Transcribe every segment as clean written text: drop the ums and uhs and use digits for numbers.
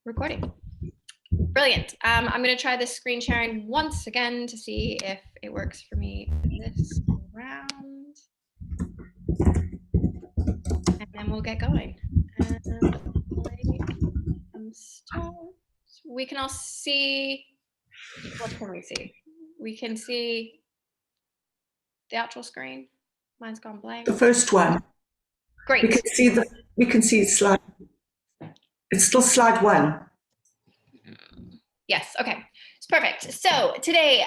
Recording. Brilliant. I'm going to try this screen sharing once again to see if it works for me this round. And then we'll get going. We can all see, what can we see? We can see the actual screen. Mine's gone blank. The first one. Great. We can see slide. It's still slide 1. Yes, okay. It's perfect. So today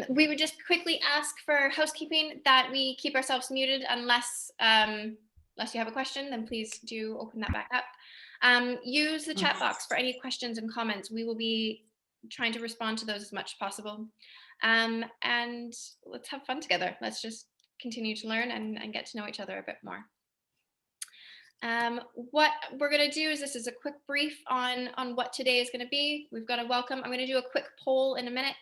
we would just quickly ask for housekeeping that we keep ourselves muted unless you have a question, then please do open that back up. Use the chat box for any questions and comments. We will be trying to respond to those as much as possible. And let's have fun together. Let's just continue to learn and get to know each other a bit more. What we're going to do is this is a quick brief on what today is going to be. We've got a welcome. I'm going to do a quick poll in a minute.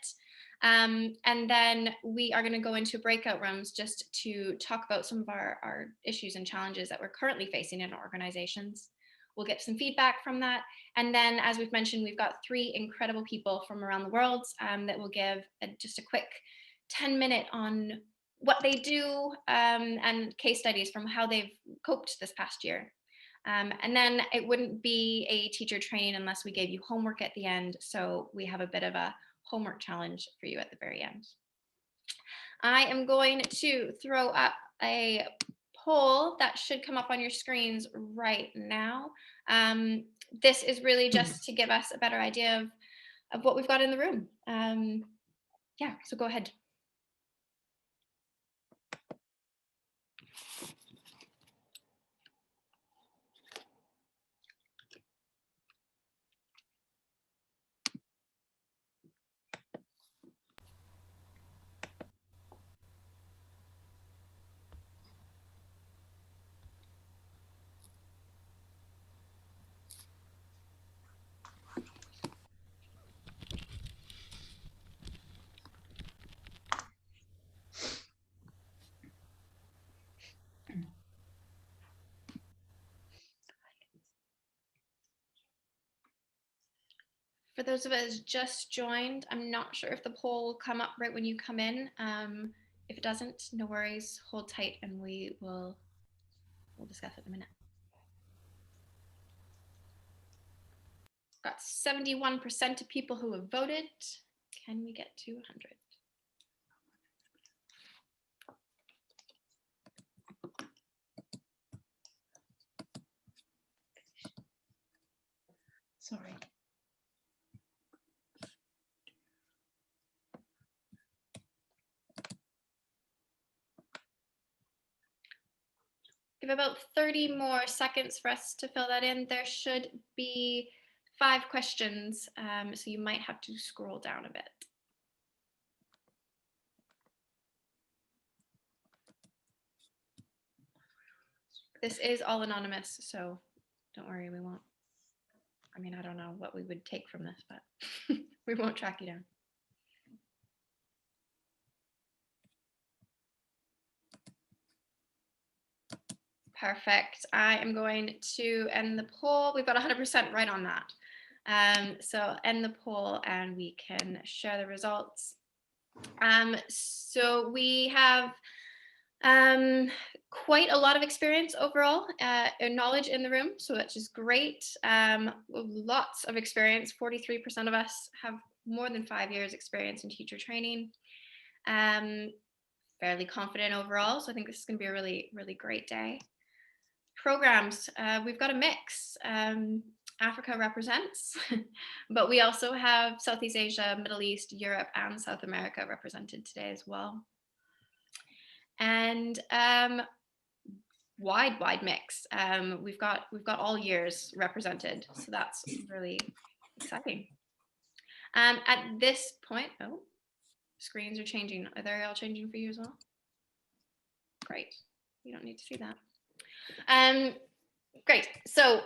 And then we are going to go into breakout rooms just to talk about some of our issues and challenges that we're currently facing in our organizations. We'll get some feedback from that. And then, as we've mentioned, we've got 3 incredible people from around the world that will give just a quick 10-minute on what they do and case studies from how they've coped this past year. And then it wouldn't be a teacher training unless we gave you homework at the end. So we have a bit of a homework challenge for you at the very end. I am going to throw up a poll that should come up on your screens right now. This is really just to give us a better idea of what we've got in the room. Yeah, so go ahead. For those of us just joined, I'm not sure if the poll will come up right when you come in. If it doesn't, no worries, hold tight and we'll discuss it in a minute. Got 71% of people who have voted. Can we get to 100? Sorry. Give about 30 more seconds for us to fill that in. There should be 5 questions, so you might have to scroll down a bit. This is all anonymous, so don't worry, we won't. I mean, I don't know what we would take from this, but we won't track you down. Perfect. I am going to end the poll. We've got 100% right on that. So end the poll and we can share the results. So we have quite a lot of experience overall, knowledge in the room, so that's just great. Lots of experience. 43% of us have more than 5 years experience in teacher training. Fairly confident overall, so I think this is going to be a really, really great day. Programs, we've got a mix. Africa represents, but we also have Southeast Asia, Middle East, Europe, and South America represented today as well. And wide mix. We've got all years represented, so that's really exciting. At this point, oh, screens are changing. Are they all changing for you as well? Great. You don't need to see that. Great. So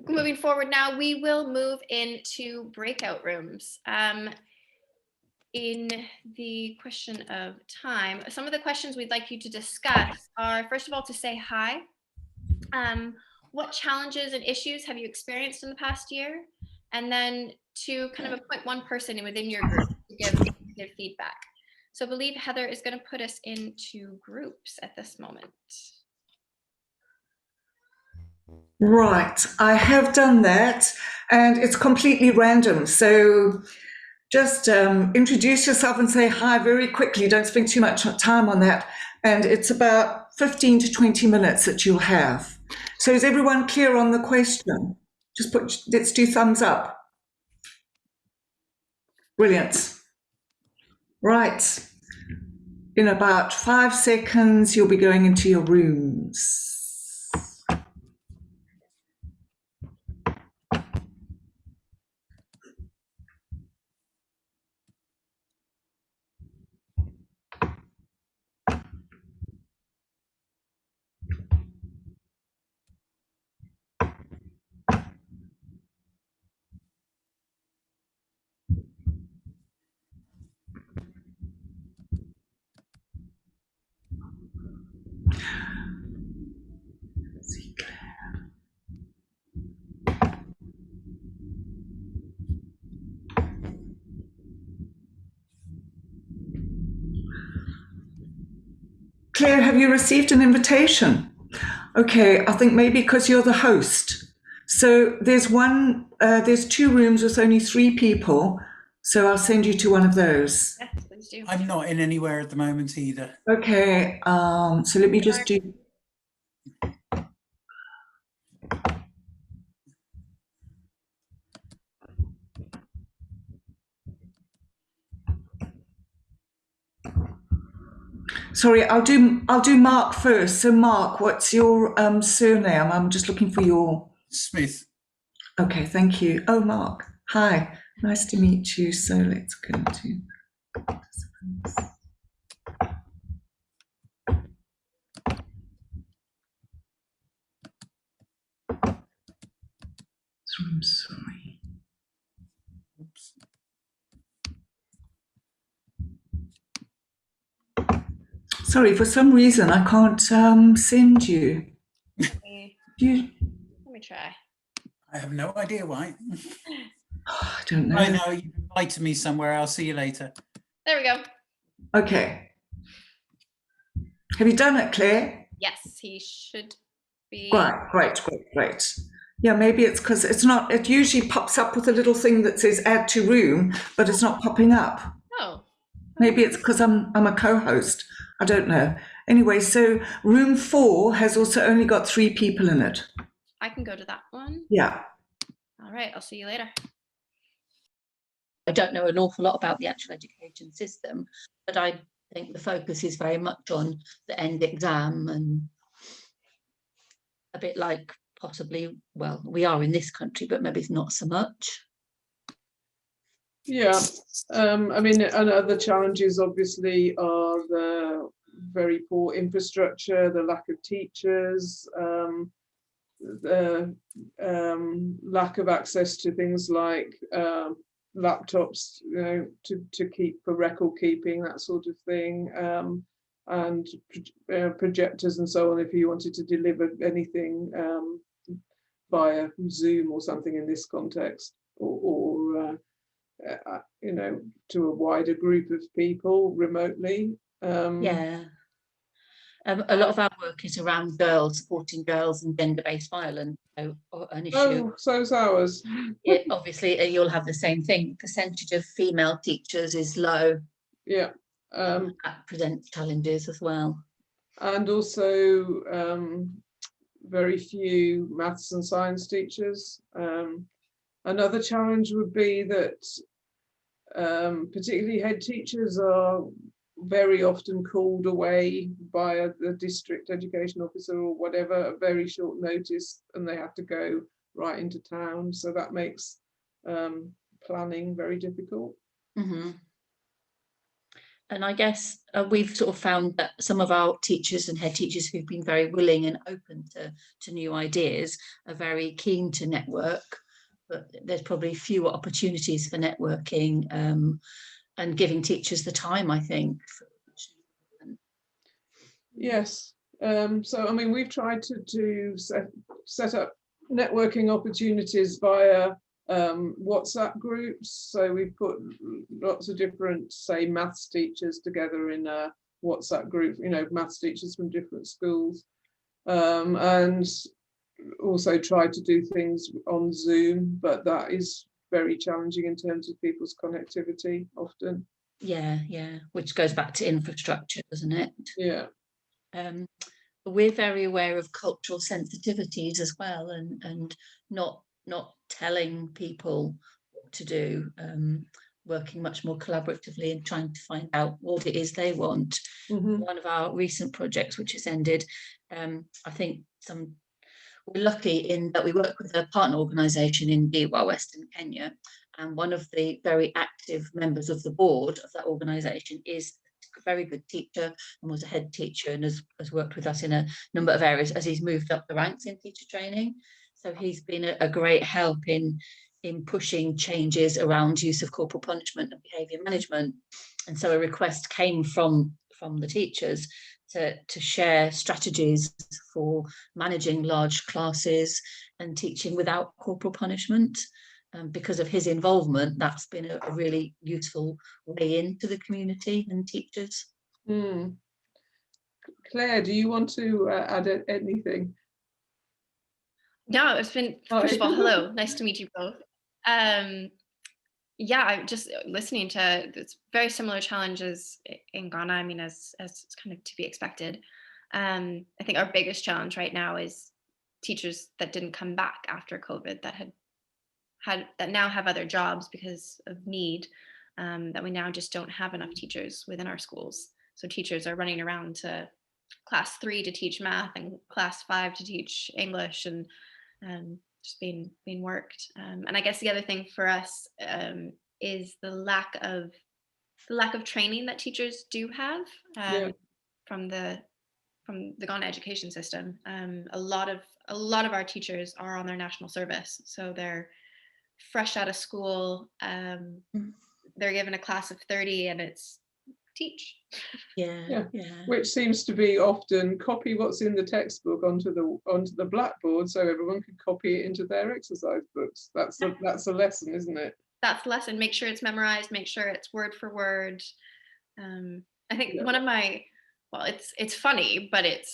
moving forward now, we will move into breakout rooms. In the question of time, some of the questions we'd like you to discuss are, first of all, to say hi. What challenges and issues have you experienced in the past year? and then to kind of appoint one person within your group to give feedback. So I believe Heather is going to put us into groups at this moment. Right, I have done that, and it's completely random. So just introduce yourself and say hi very quickly. Don't spend too much time on that. And it's about 15 to 20 minutes that you'll have. So is everyone clear on the question? Let's do thumbs up. Brilliant. Right. In about 5 seconds, you'll be going into your rooms. Claire, have you received an invitation? Okay, I think maybe because you're the host. So there's 2 rooms with only 3 people. So I'll send you to one of those. Yes, please do. I'm not in anywhere at the moment either. Okay, so let me just do. Sorry, I'll do Mark first. So Mark, what's your surname? I'm just looking for your. Smith. Okay, thank you. Oh, Mark, hi, nice to meet you. So let's go to participants. I'm sorry. Oops. Sorry, for some reason I can't send you. Let me try. I have no idea why. I don't know. I know, you've invited me somewhere. I'll see you later. There we go. Okay. Have you done it, Claire? Yes, he should be. Great. Yeah, maybe it's because it's not, it usually pops up with a little thing that says add to room, but it's not popping up. Oh. Maybe it's because I'm a co-host. I don't know. Anyway, so room 4 has also only got 3 people in it. I can go to that one. Yeah. All right, I'll see you later. I don't know an awful lot about the actual education system, but I think the focus is very much on the end exam, and a bit like possibly, well, we are in this country, but maybe it's not so much. Yeah, I mean, and other challenges obviously are the very poor infrastructure, the lack of teachers, the lack of access to things like laptops, you know, to keep for record keeping, that sort of thing, and projectors and so on if you wanted to deliver anything via Zoom or something in this context, or you know, to a wider group of people remotely. Yeah. A lot of our work is around girls, supporting girls and gender-based violence. So an issue. Oh, so's ours. Obviously, you'll have the same thing. Percentage of female teachers is low. Yeah. That presents challenges as well. And also very few maths and science teachers. Another challenge would be that particularly head teachers are very often called away by the district education officer or whatever at very short notice, and they have to go right into town. So that makes planning very difficult. Mm-hmm. And I guess we've sort of found that some of our teachers and head teachers who've been very willing and open to new ideas are very keen to network, but there's probably fewer opportunities for networking and giving teachers the time, I think. Yes. So, I mean, we've tried to set up networking opportunities via WhatsApp groups. So we put lots of different, say, maths teachers together in a WhatsApp group, you know, maths teachers from different schools, and also try to do things on Zoom, but that is very challenging in terms of people's connectivity often. Yeah, which goes back to infrastructure, doesn't it? Yeah. We're very aware of cultural sensitivities as well, and not telling people what to do, working much more collaboratively and trying to find out what it is they want. One of our recent projects, which has ended, I think we're lucky in that we work with a partner organisation in Dewa, Western Kenya, and one of the very active members of the board of that organisation is a very good teacher and was a head teacher and has worked with us in a number of areas as he's moved up the ranks in teacher training. So he's been a great help in pushing changes around use of corporal punishment and behaviour management. And so a request came from the teachers to share strategies for managing large classes and teaching without corporal punishment. Because of his involvement, that's been a really useful way into the community and teachers. Claire, do you want to add anything? No, it's been, first of all, hello, nice to meet you both. Yeah, I'm just listening to it's very similar challenges in Ghana. I mean, as kind of to be expected. I think our biggest challenge right now is teachers that didn't come back after COVID, that now have other jobs because of need, that we now just don't have enough teachers within our schools. So teachers are running around to class 3 to teach math and class 5 to teach English, and just being worked. And I guess the other thing for us is the lack of training that teachers do have from the Ghana education system. A lot of our teachers are on their national service, so they're fresh out of school. They're given a class of 30 and it's teach. Yeah. Which seems to be often copy what's in the textbook onto the blackboard so everyone can copy it into their exercise books. That's a lesson, isn't it? That's the lesson. Make sure it's memorized, make sure it's word for word. I think one of my, well, it's funny, but it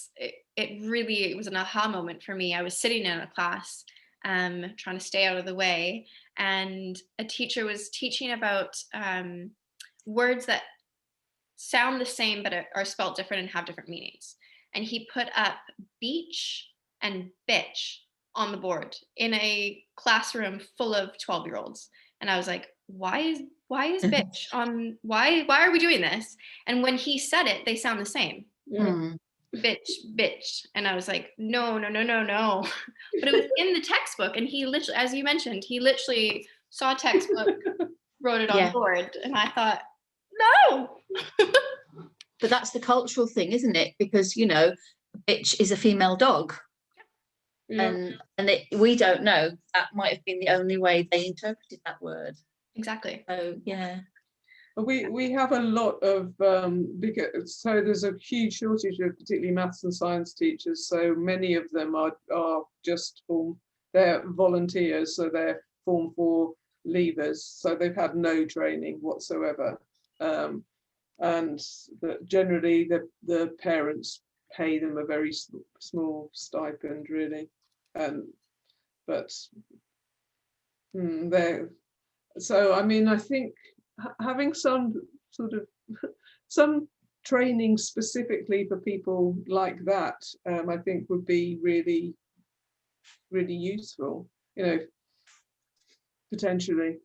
was an aha moment for me. I was sitting in a class trying to stay out of the way, and a teacher was teaching about words that sound the same but are spelled different and have different meanings. And he put up beach and bitch on the board in a classroom full of 12-year-olds. And I was like, why is bitch on, why are we doing this? And when he said it, they sound the same. Bitch. And I was like, no. But it was in the textbook, and he literally, as you mentioned, he literally saw a textbook, wrote it on board, and I thought, no. But that's the cultural thing, isn't it? Because, you know, bitch is a female dog. And we don't know. That might have been the only way they interpreted that word. Exactly. So, yeah. We have a lot of, so there's a huge shortage of particularly maths and science teachers. So many of them are just they're volunteers, so they're Form 4 leavers. So they've had no training whatsoever. And generally the parents pay them a very small stipend, really. So I mean, I think having some sort of some training specifically for people like that, I think would be really, really useful, you know, potentially.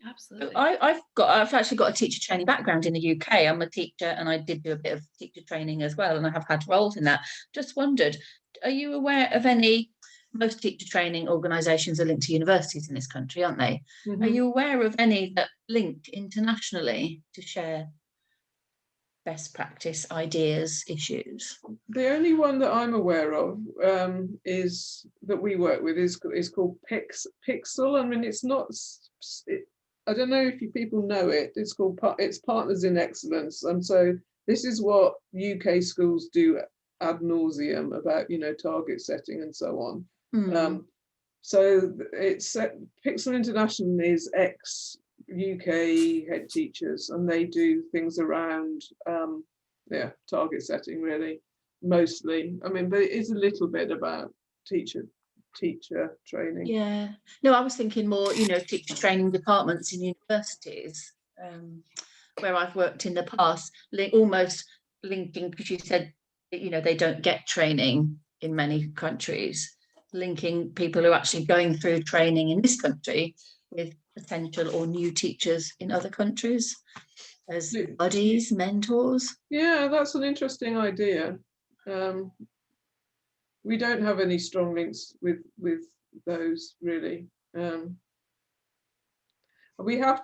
Absolutely. I've actually got a teacher training background in the UK. I'm a teacher, and I did do a bit of teacher training as well, and I have had roles in that. Just wondered, are you aware of any? Most teacher training organisations are linked to universities in this country, aren't they? Mm-hmm. Are you aware of any that linked internationally to share best practice ideas, issues? The only one that I'm aware of is that we work with is called Pixel. I mean, it's not. I don't know if people know it. It's Partners in Excellence, and so this is what UK schools do ad nauseum about, you know, target setting and so on. So it's Pixel International is ex-UK head teachers, and they do things around target setting, really, mostly. I mean, but it is a little bit about teacher training. Yeah, no, I was thinking more, you know, teacher training departments in universities, where I've worked in the past, almost linking, because you said, you know, they don't get training in many countries, linking people who are actually going through training in this country with potential or new teachers in other countries as buddies, mentors. Yeah, that's an interesting idea. We don't have any strong links with those, really. I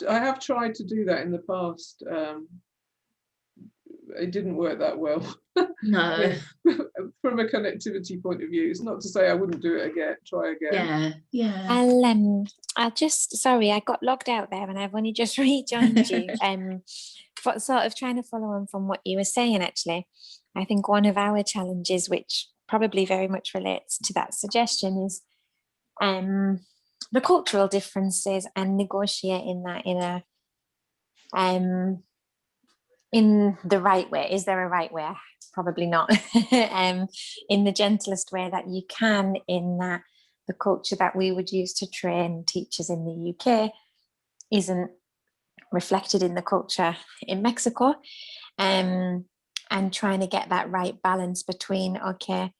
have tried to do that in the past. It didn't work that well. No. From a connectivity point of view, it's not to say I wouldn't do it again. Try again. Yeah. I'll just, sorry, I got logged out there and I've only just rejoined you. For sort of trying to follow on from what you were saying, actually, I think one of our challenges, which probably very much relates to that suggestion, is the cultural differences and negotiating that in the right way. Is there a right way? Probably not. In the gentlest way that you can, in that the culture that we would use to train teachers in the UK isn't reflected in the culture in Mexico, and trying to get that right balance between, okay,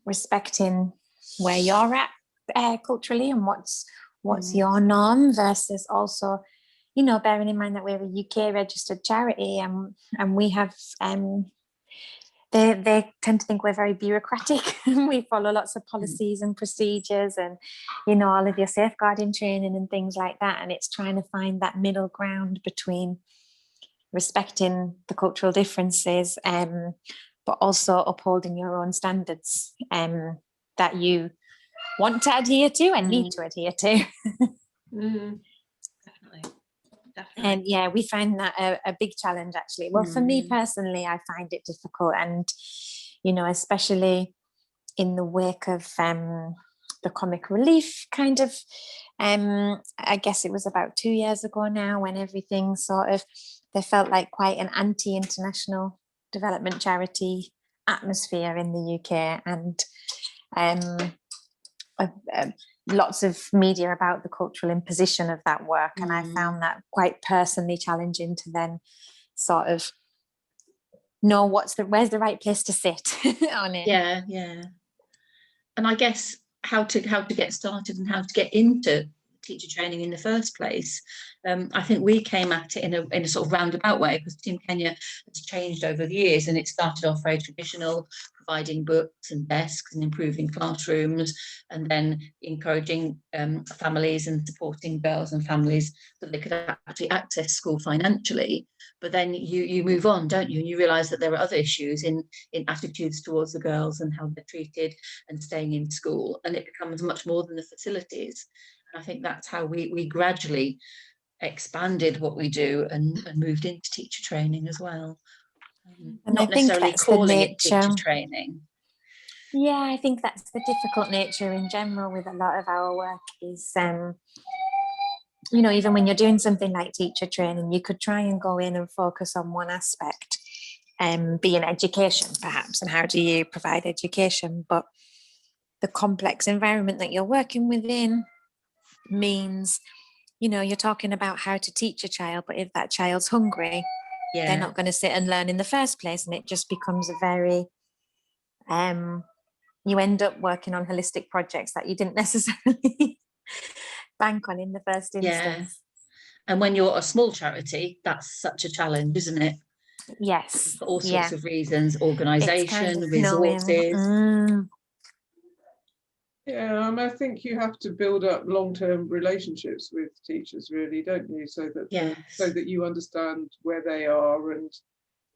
respecting where you're at culturally and what's your norm, versus also, you know, bearing in mind that we're a UK registered charity, and we have they tend to think we're very bureaucratic. We follow lots of policies and procedures, and, you know, all of your safeguarding training and things like that. And it's trying to find that middle ground between respecting the cultural differences, but also upholding your own standards that you want to adhere to and need to adhere to. Definitely. And yeah, we find that a big challenge, actually. Well, for me personally, I find it difficult, and, you know, especially in the wake of the comic relief kind of, I guess it was about 2 years ago now, when everything sort of, there felt like quite an anti-international development charity atmosphere in the UK, and lots of media about the cultural imposition of that work. And I found that quite personally challenging to then sort of know where's the right place to sit on it. Yeah. And I guess how to get started and how to get into teacher training in the first place. I think we came at it in a sort of roundabout way, because Team Kenya has changed over the years, and it started off very traditional, providing books and desks and improving classrooms, and then encouraging families and supporting girls and families so they could actually access school financially. But then you move on, don't you? And you realise that there are other issues in attitudes towards the girls and how they're treated and staying in school, and it becomes much more than the facilities. I think that's how we gradually expanded what we do and moved into teacher training as well. And not necessarily calling it teacher training. Yeah, I think that's the difficult nature in general with a lot of our work is, you know, even when you're doing something like teacher training, you could try and go in and focus on one aspect, being education perhaps, and how do you provide education, but the complex environment that you're working within means, you know, you're talking about how to teach a child, but if that child's hungry, they're not going to sit and learn in the first place, and it just becomes a very you end up working on holistic projects that you didn't necessarily bank on in the first instance. And when you're a small charity, that's such a challenge, isn't it? Yes, for all sorts of reasons, organisation, resources. Yeah, I think you have to build up long-term relationships with teachers, really, don't you? So that you understand where they are, and,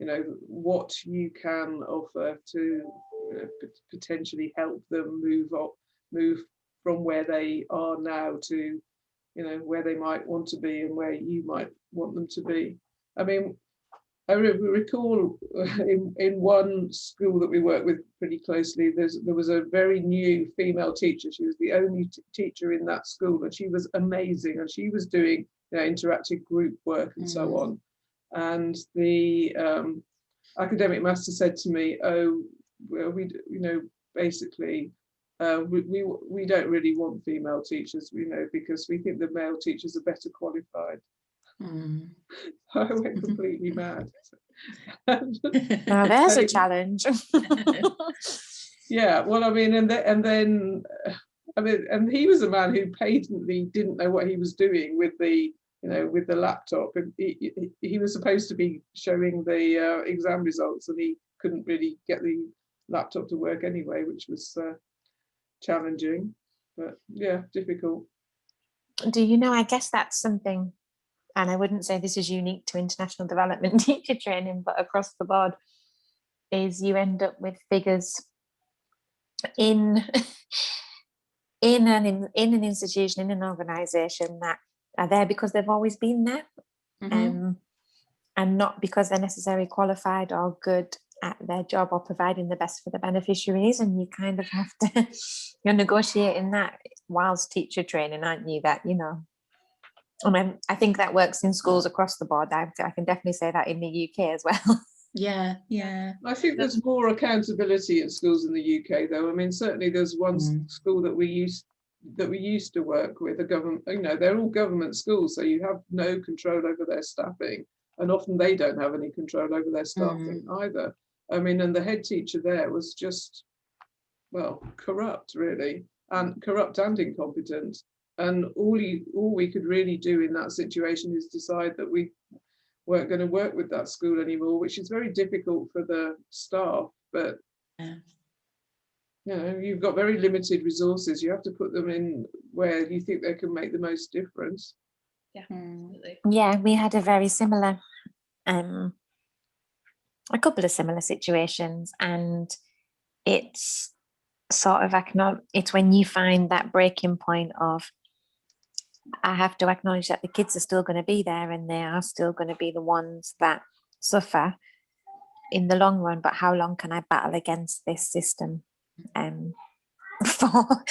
you know, what you can offer to potentially help them move from where they are now to, you know, where they might want to be and where you might want them to be. I mean, I recall in one school that we work with pretty closely, there was a very new female teacher. She was the only teacher in that school, and she was amazing. And she was doing interactive group work and so on. And the academic master said to me, "Oh, well, basically, we don't really want female teachers, because we think the male teachers are better qualified." I went completely mad. Now there's a challenge. Yeah, well, I mean, and then and he was a man who patently didn't know what he was doing with the with the laptop, and he was supposed to be showing the exam results, and he couldn't really get the laptop to work anyway, which was challenging, but yeah, difficult. Do you know, I guess that's something, and I wouldn't say this is unique to international development teacher training, but across the board, is you end up with figures in an institution, in an organization, that are there because they've always been there, and not because they're necessarily qualified or good at their job or providing the best for the beneficiaries. And you kind of have to, you're negotiating that whilst teacher training, aren't you? That, I think that works in schools across the board. I can definitely say that in the UK as well. Yeah. I think there's more accountability in schools in the UK, though. I mean, certainly there's one school that we used to work with, a government. They're all government schools, so you have no control over their staffing, and often they don't have any control over their staffing either. I mean, and the head teacher there was just, well, corrupt, really, and incompetent. And all we could really do in that situation is decide that we weren't going to work with that school anymore, which is very difficult for the staff. But you've got very limited resources. You have to put them in where you think they can make the most difference. Yeah, absolutely. Yeah, we had a very similar, a couple of similar situations, and it's sort of it's when you find that breaking point of, I have to acknowledge that the kids are still going to be there, and they are still going to be the ones that suffer in the long run, but how long can I battle against this system for,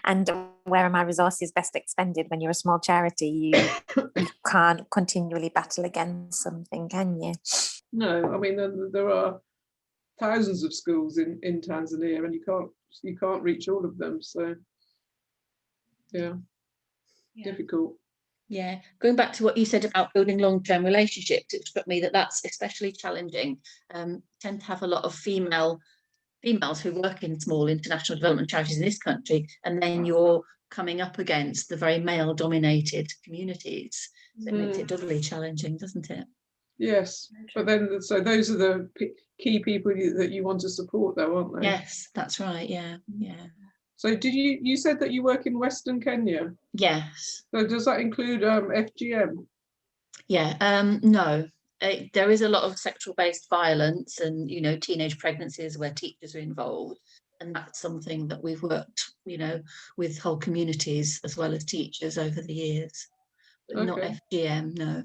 and where are my resources best expended? When you're a small charity, you can't continually battle against something, can you? No, I mean, there are thousands of schools in Tanzania, and you can't reach all of them, so yeah. Difficult. Yeah, going back to what you said about building long-term relationships, it struck me that that's especially challenging. Tend to have a lot of females who work in small international development charities in this country, and then you're coming up against the very male-dominated communities. So it makes it doubly challenging, doesn't it? Yes, but then so those are the key people that you want to support, though, aren't they? Yes, that's right. Yeah. So did you said that you work in Western Kenya? Yes. So does that include FGM? Yeah. No. There is a lot of sexual-based violence and teenage pregnancies where teachers are involved, and that's something that we've worked with whole communities as well as teachers over the years, but not FGM. No.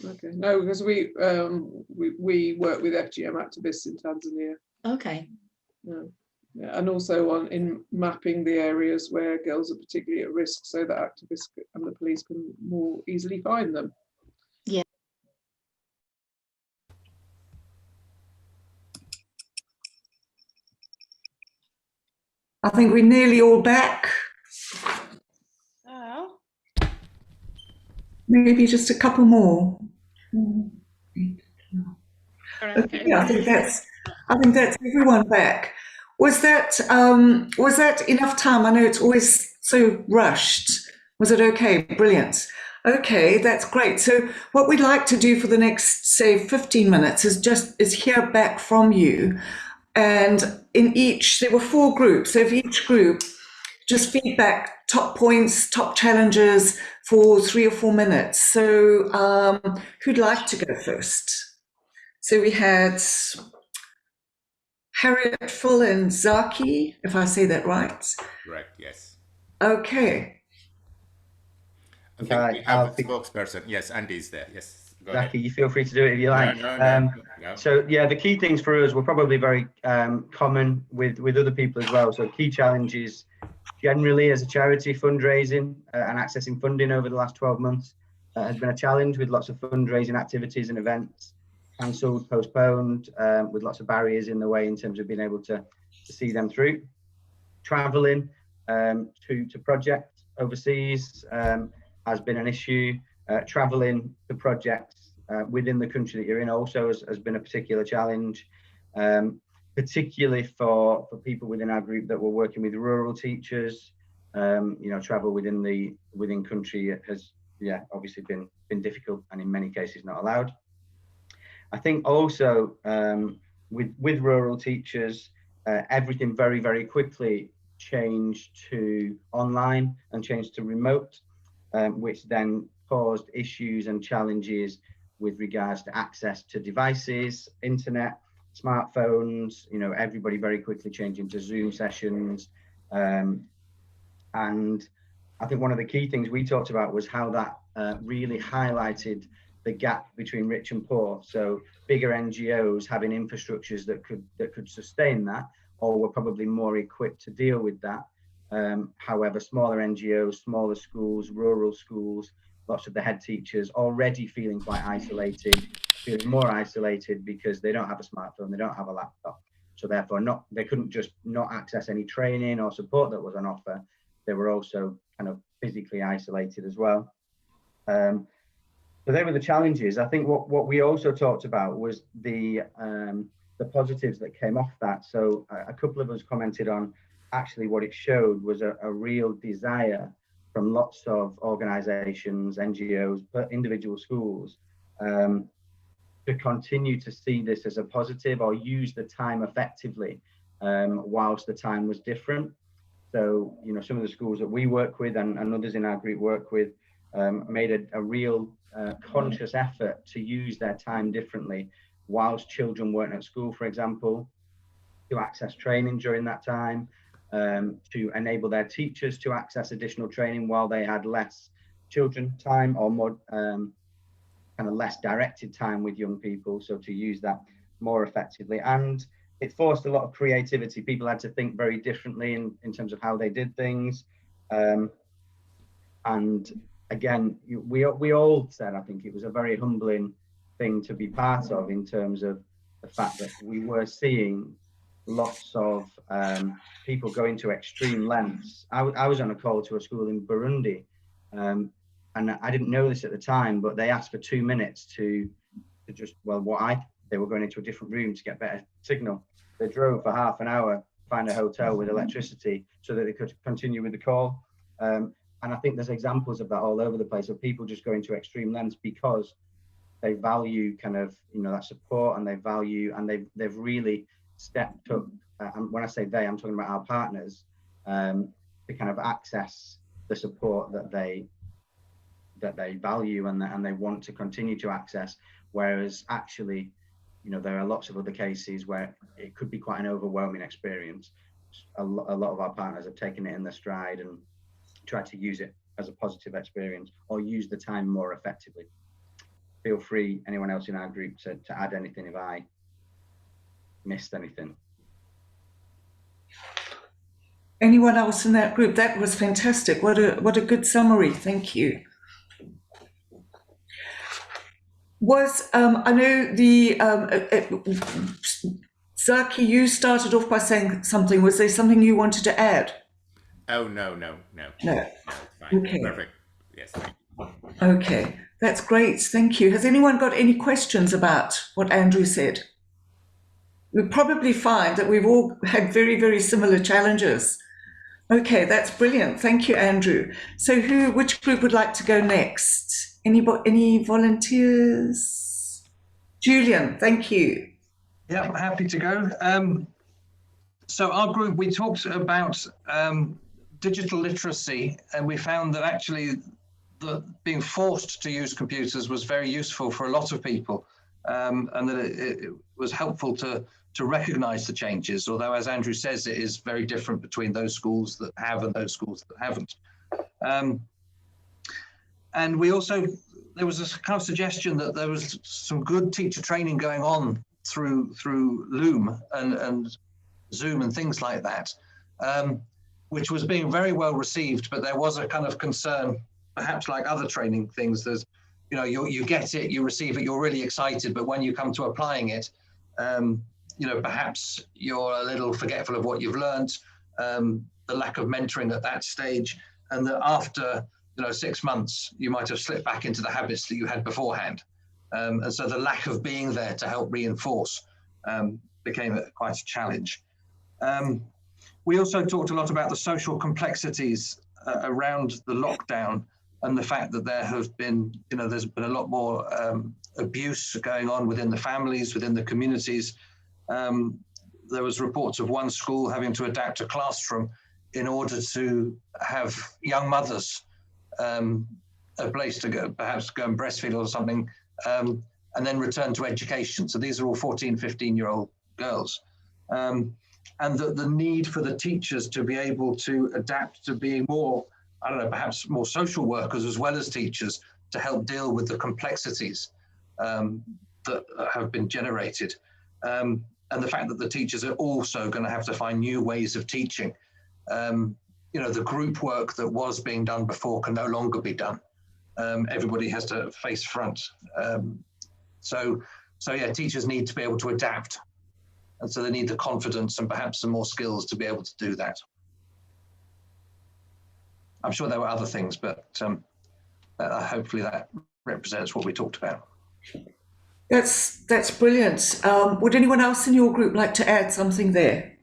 Okay. No, because we work with FGM activists in Tanzania. Okay. Yeah, and also in mapping the areas where girls are particularly at risk, so that activists and the police can more easily find them. Yeah. I think we're nearly all back. Oh. Maybe just a couple more. Okay, I think that's everyone back. Was that enough time? I know it's always so rushed. Was it okay? Brilliant. Okay, that's great. So what we'd like to do for the next, say, 15 minutes is hear back from you. And there were 4 groups. So if each group, just feedback, top points, top challenges for 3 or 4 minutes. So who'd like to go first? So we had Harriet Ball and Zaki, if I say that right. Correct, yes. Okay. I think we have a spokesperson. Yes, Andy is there. Yes, Zaki, you feel free to do it if you like. No. So yeah, the key things for us were probably very common with other people as well. So key challenges generally as a charity, fundraising and accessing funding over the last 12 months has been a challenge, with lots of fundraising activities and events cancelled, postponed, with lots of barriers in the way in terms of being able to see them through. Traveling to projects overseas has been an issue. Traveling to projects within the country that you're in also has been a particular challenge, particularly for people within our group that were working with rural teachers. Travel within country has obviously been difficult, and in many cases not allowed. I think also with rural teachers, everything very, very quickly changed to online and changed to remote, which then caused issues and challenges with regards to access to devices, internet, smartphones, everybody very quickly changing to Zoom sessions. And I think one of the key things we talked about was how that really highlighted the gap between rich and poor. So bigger NGOs having infrastructures that could sustain that, or were probably more equipped to deal with that. However, smaller NGOs, smaller schools, rural schools, lots of the head teachers already feeling quite isolated, feeling more isolated because they don't have a smartphone, they don't have a laptop. So therefore they couldn't just not access any training or support that was on offer. They were also kind of physically isolated as well. So they were the challenges. I think what we also talked about was the positives that came off that. So a couple of us commented on actually what it showed was a real desire from lots of organizations, NGOs, but individual schools to continue to see this as a positive or use the time effectively whilst the time was different. So, some of the schools that we work with and others in our group work with made a real conscious effort to use their time differently whilst children weren't at school, for example, to access training during that time, to enable their teachers to access additional training while they had less children time or more kind of less directed time with young people. So to use that more effectively. And it forced a lot of creativity. People had to think very differently in terms of how they did things. And again, we all said, I think it was a very humbling thing to be part of, in terms of the fact that we were seeing lots of people going to extreme lengths. I was on a call to a school in Burundi, and I didn't know this at the time, but they asked for 2 minutes to just, they were going into a different room to get better signal. They drove for half an hour, find a hotel with electricity so that they could continue with the call. And I think there's examples of that all over the place, of people just going to extreme lengths because they value kind of, that support, and they value, and they've really stepped up. And when I say they, I'm talking about our partners, to kind of access the support that they value and they want to continue to access. Whereas actually, there are lots of other cases where it could be quite an overwhelming experience. A lot of our partners have taken it in their stride and tried to use it as a positive experience, or use the time more effectively. Feel free, anyone else in our group, to add anything if I missed anything. Anyone else in that group? That was fantastic. What a good summary. Thank you. I know Zaki, you started off by saying something. Was there something you wanted to add? Oh, no. No. Fine. Okay. Perfect. Yes. Thank you. Okay, that's great. Thank you. Has anyone got any questions about what Andrew said? We'll probably find that we've all had very, very similar challenges. Okay, that's brilliant. Thank you, Andrew. So which group would like to go next? Any volunteers? Julian, thank you. Yeah, I'm happy to go. So our group, we talked about digital literacy, and we found that actually being forced to use computers was very useful for a lot of people, and that it was helpful to recognize the changes, although, as Andrew says, it is very different between those schools that have and those schools that haven't. And we also, there was a kind of suggestion that there was some good teacher training going on through Loom and Zoom and things like that, which was being very well received, but there was a kind of concern, perhaps like other training things, there's, you know, you get it, you receive it, you're really excited, but when you come to applying it, you know, perhaps you're a little forgetful of what you've learned, the lack of mentoring at that stage, and that after, you know, 6 months, you might have slipped back into the habits that you had beforehand. And so the lack of being there to help reinforce became quite a challenge. We also talked a lot about the social complexities around the lockdown and the fact that there have been, you know, there's been a lot more abuse going on within the families, within the communities. There was reports of one school having to adapt a classroom in order to have young mothers a place to go, perhaps go and breastfeed or something, and then return to education. So these are all 14, 15-year-old girls. And the need for the teachers to be able to adapt to being more, I don't know, perhaps more social workers as well as teachers to help deal with the complexities that have been generated. And the fact that the teachers are also going to have to find new ways of teaching. You know, the group work that was being done before can no longer be done. Everybody has to face front. So yeah, teachers need to be able to adapt. And so they need the confidence and perhaps some more skills to be able to do that. I'm sure there were other things, but hopefully that represents what we talked about. That's brilliant. Would anyone else in your group like to add something there?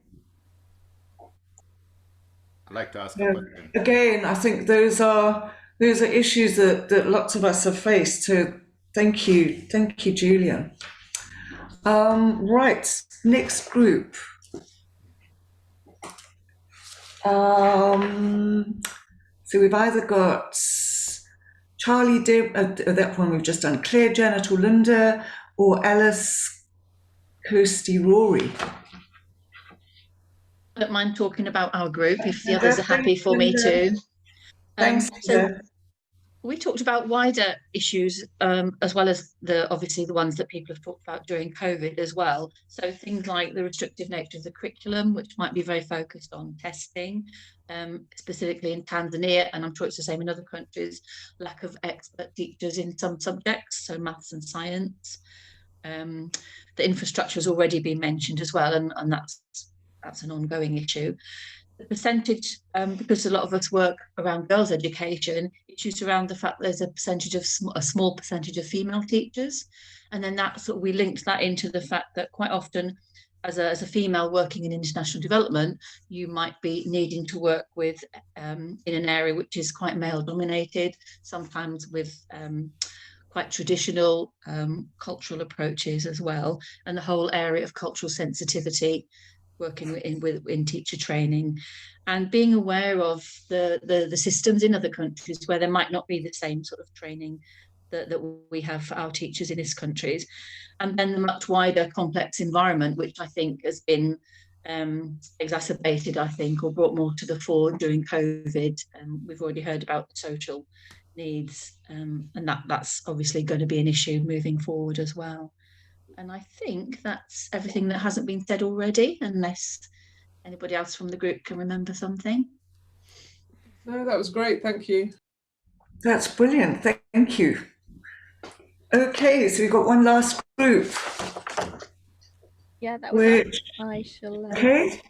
I'd like to ask a question. Again, I think those are issues that lots of us have faced. So thank you, Julian. Right, next group. So we've either got Charlie, Deb, that one we've just done, Claire, Janet or Linda, or Alice, Kirsty, Rory. I don't mind talking about our group if the others are happy for me to. Thanks. So we talked about wider issues as well as obviously the ones that people have talked about during COVID as well. So things like the restrictive nature of the curriculum, which might be very focused on testing, specifically in Tanzania, and I'm sure it's the same in other countries, lack of expert teachers in some subjects, so maths and science. The infrastructure has already been mentioned as well, and that's an ongoing issue. The percentage, because a lot of us work around girls' education, issues around the fact there's a small percentage of female teachers, and then we linked that into the fact that quite often, as a female working in international development, you might be needing to work with in an area which is quite male-dominated, sometimes with quite traditional cultural approaches as well, and the whole area of cultural sensitivity, working in teacher training, and being aware of the systems in other countries where there might not be the same sort of training that we have for our teachers in these countries, and then the much wider complex environment, which I think has been exacerbated, I think, or brought more to the fore during COVID. We've already heard about the social needs, and that's obviously going to be an issue moving forward as well. And I think that's everything that hasn't been said already, unless anybody else from the group can remember something. No, that was great. Thank you. That's brilliant. Thank you. Okay, so we've got one last group. Yeah, that was it. I shall. Okay.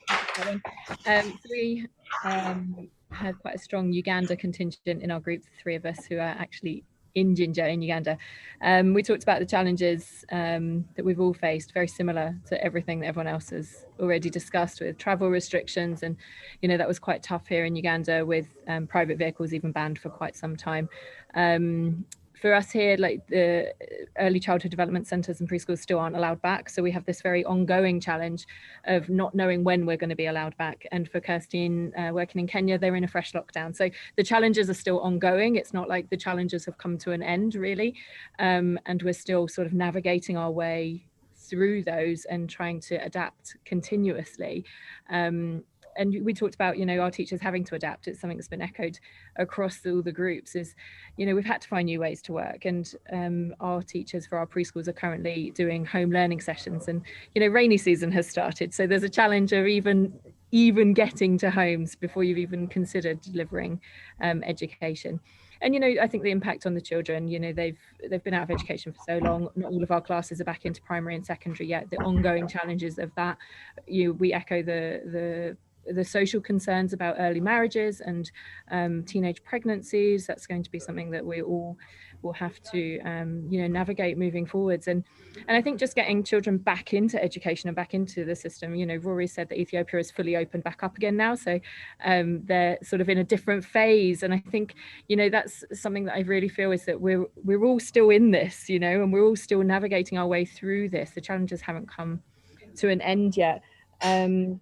So we had quite a strong Uganda contingent in our group, the three of us who are actually in Jinja in Uganda. We talked about the challenges that we've all faced, very similar to everything that everyone else has already discussed, with travel restrictions, and that was quite tough here in Uganda, with private vehicles even banned for quite some time. For us here, like the early childhood development centres and preschools still aren't allowed back, so we have this very ongoing challenge of not knowing when we're going to be allowed back. And for Kirsty working in Kenya, they're in a fresh lockdown, so the challenges are still ongoing. It's not like the challenges have come to an end really, and we're still sort of navigating our way through those and trying to adapt continuously. and we talked about, you know, our teachers having to adapt. It's something that's been echoed across all the groups is, you know, we've had to find new ways to work, and our teachers for our preschools are currently doing home learning sessions, and, you know, rainy season has started, so there's a challenge of even getting to homes before you've even considered delivering education. And, you know, I think the impact on the children, you know, they've been out of education for so long. Not all of our classes are back into primary and secondary yet. The ongoing challenges of that, we echo the social concerns about early marriages and teenage pregnancies. That's going to be something that we all will have to, you know, navigate moving forwards. And I think just getting children back into education and back into the system, you know, Rory said that Ethiopia is fully opened back up again now. So they're sort of in a different phase. And I think, you know, that's something that I really feel is that we're all still in this, you know, and we're all still navigating our way through this. The challenges haven't come to an end yet. And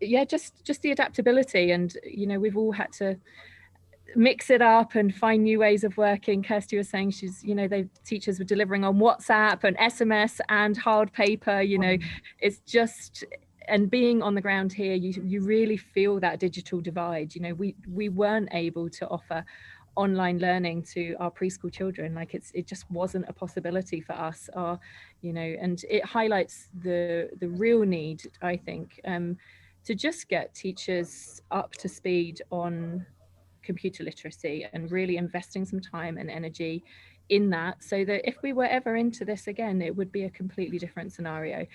yeah, just the adaptability, and, you know, we've all had to mix it up and find new ways of working. Kirsty was saying she's, you know, teachers were delivering on WhatsApp and SMS and hard paper, you know, it's just, and being on the ground here, you really feel that digital divide. You know, we weren't able to offer online learning to our preschool children. Like it just wasn't a possibility for us, you know, and it highlights the real need, I think, to just get teachers up to speed on computer literacy and really investing some time and energy in that, so that if we were ever into this again, it would be a completely different scenario.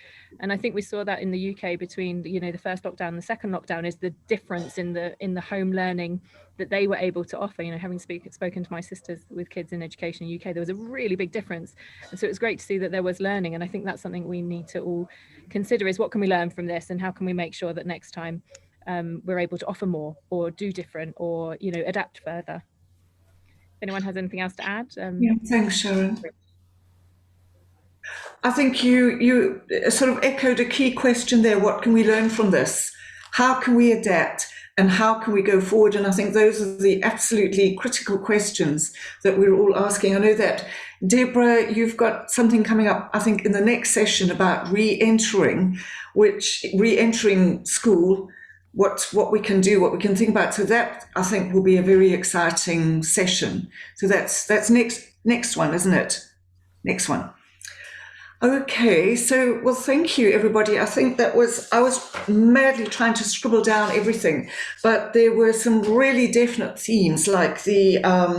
And I think we saw that in the UK between, you know, the first lockdown and the second lockdown, is the difference in the home learning that they were able to offer. You know, having spoken to my sisters with kids in education in the UK, there was a really big difference. And so it was great to see that there was learning. And I think that's something we need to all consider, is what can we learn from this, and how can we make sure that next time we're able to offer more or do different, or, you know, adapt further. If anyone has anything else to add? Yeah, thanks, Sharon. I think you sort of echoed a key question there. What can we learn from this? How can we adapt? And how can we go forward? And I think those are the absolutely critical questions that we're all asking. I know that, Deborah, you've got something coming up, I think, in the next session about re-entering school, what we can do, what we can think about. So that, I think, will be a very exciting session. So that's next one, isn't it? Next one. Okay, so, well, thank you, everybody. I think I was madly trying to scribble down everything, but there were some really definite themes, like the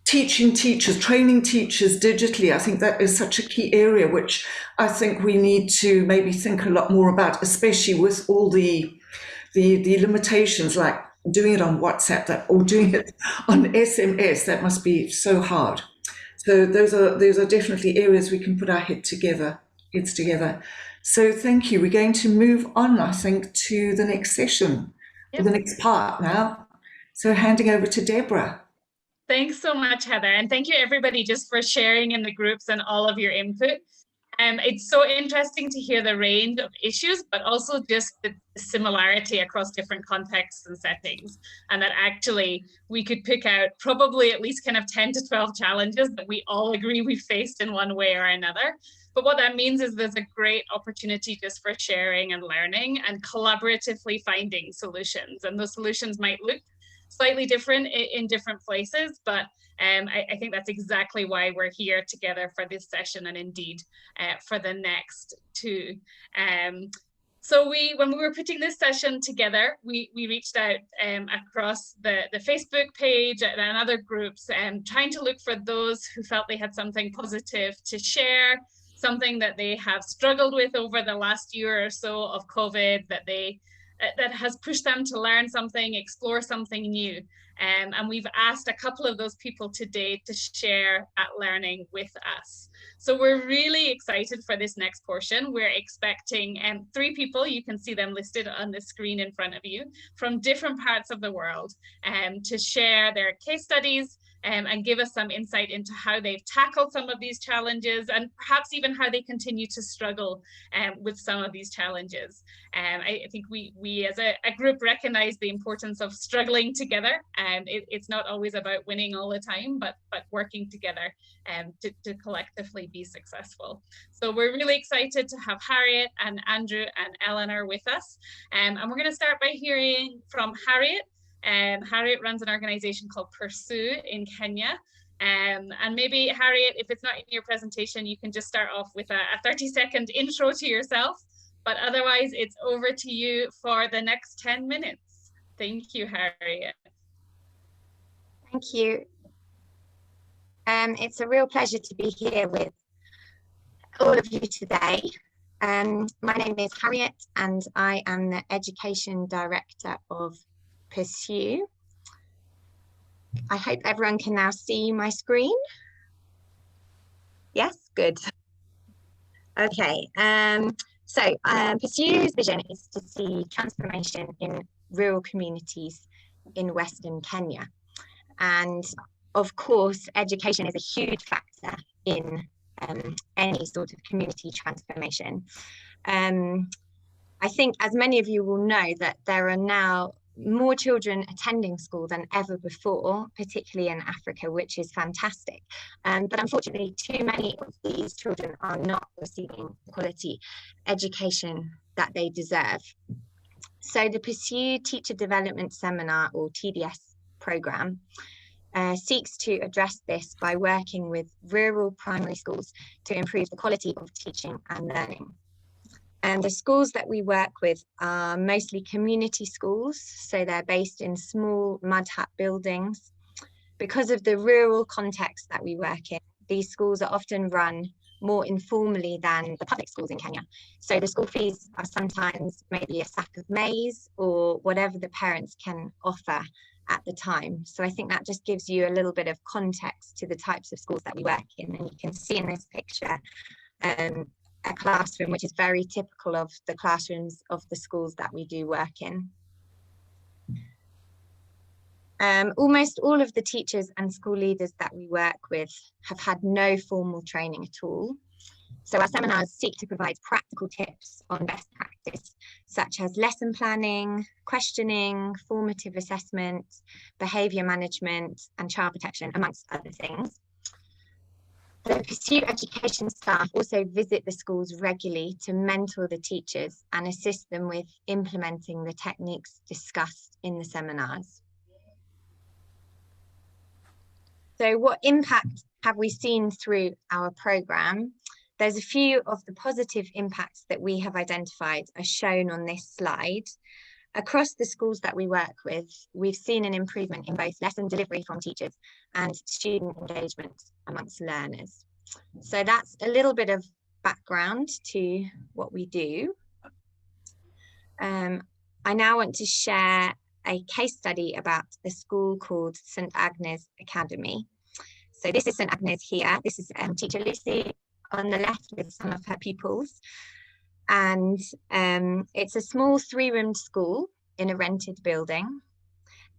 teaching teachers, training teachers digitally. I think that is such a key area, which I think we need to maybe think a lot more about, especially with all the limitations, like doing it on WhatsApp or doing it on SMS. That must be so hard. So those are definitely areas we can put our heads together. So thank you. We're going to move on, I think, to the next session, or the next part now. So handing over to Deborah. Thanks so much, Heather. And thank you, everybody, just for sharing in the groups and all of your input. It's so interesting to hear the range of issues, but also just the similarity across different contexts and settings. And that actually we could pick out probably at least kind of 10 to 12 challenges that we all agree we faced in one way or another. But what that means is there's a great opportunity just for sharing and learning and collaboratively finding solutions. And those solutions might look slightly different in different places, but I think that's exactly why we're here together for this session, and indeed for the next two. So when we were putting this session together, we reached out across the Facebook page and other groups, trying to look for those who felt they had something positive to share, something that they have struggled with over the last year or so of COVID, that has pushed them to learn something, explore something new. And we've asked a couple of those people today to share that learning with us. So we're really excited for this next portion. We're expecting 3 people, you can see them listed on the screen in front of you, from different parts of the world, to share their case studies, and give us some insight into how they've tackled some of these challenges, and perhaps even how they continue to struggle with some of these challenges. I think we as a group recognize the importance of struggling together. It's not always about winning all the time, but working together to collectively be successful. So we're really excited to have Harriet and Andrew and Eleanor with us. And we're going to start by hearing from Harriet. Harriet runs an organization called Pursue in Kenya. And maybe, Harriet, if it's not in your presentation, you can just start off with a 30-second intro to yourself. But otherwise, it's over to you for the next 10 minutes. Thank you, Harriet. Thank you. It's a real pleasure to be here with all of you today. My name is Harriet, and I am the Education Director of Pursue. I hope everyone can now see my screen. Yes, good. Okay, so Pursue's vision is to see transformation in rural communities in Western Kenya. And of course, education is a huge factor in any sort of community transformation. I think, as many of you will know, that there are now more children attending school than ever before, particularly in Africa, which is fantastic. But unfortunately, too many of these children are not receiving the quality education that they deserve. So the Pursue Teacher Development Seminar, or TDS program, seeks to address this by working with rural primary schools to improve the quality of teaching and learning. And the schools that we work with are mostly community schools, so they're based in small mud hut buildings. Because of the rural context that we work in, these schools are often run more informally than the public schools in Kenya. So the school fees are sometimes maybe a sack of maize or whatever the parents can offer at the time. So I think that just gives you a little bit of context to the types of schools that we work in. And you can see in this picture a classroom which is very typical of the classrooms of the schools that we do work in. Almost all of the teachers and school leaders that we work with have had no formal training at all. So our seminars seek to provide practical tips on best practice, such as lesson planning, questioning, formative assessment, behaviour management, and child protection, amongst other things. The Pursue education staff also visit the schools regularly to mentor the teachers and assist them with implementing the techniques discussed in the seminars. So what impact have we seen through our programme? There's a few of the positive impacts that we have identified as shown on this slide. Across the schools that we work with, we've seen an improvement in both lesson delivery from teachers and student engagement amongst learners. So that's a little bit of background to what we do. I now want to share a case study about a school called St Agnes Academy. So this is St Agnes here. This is teacher Lucy on the left with some of her pupils. And it's a small 3-roomed school in a rented building.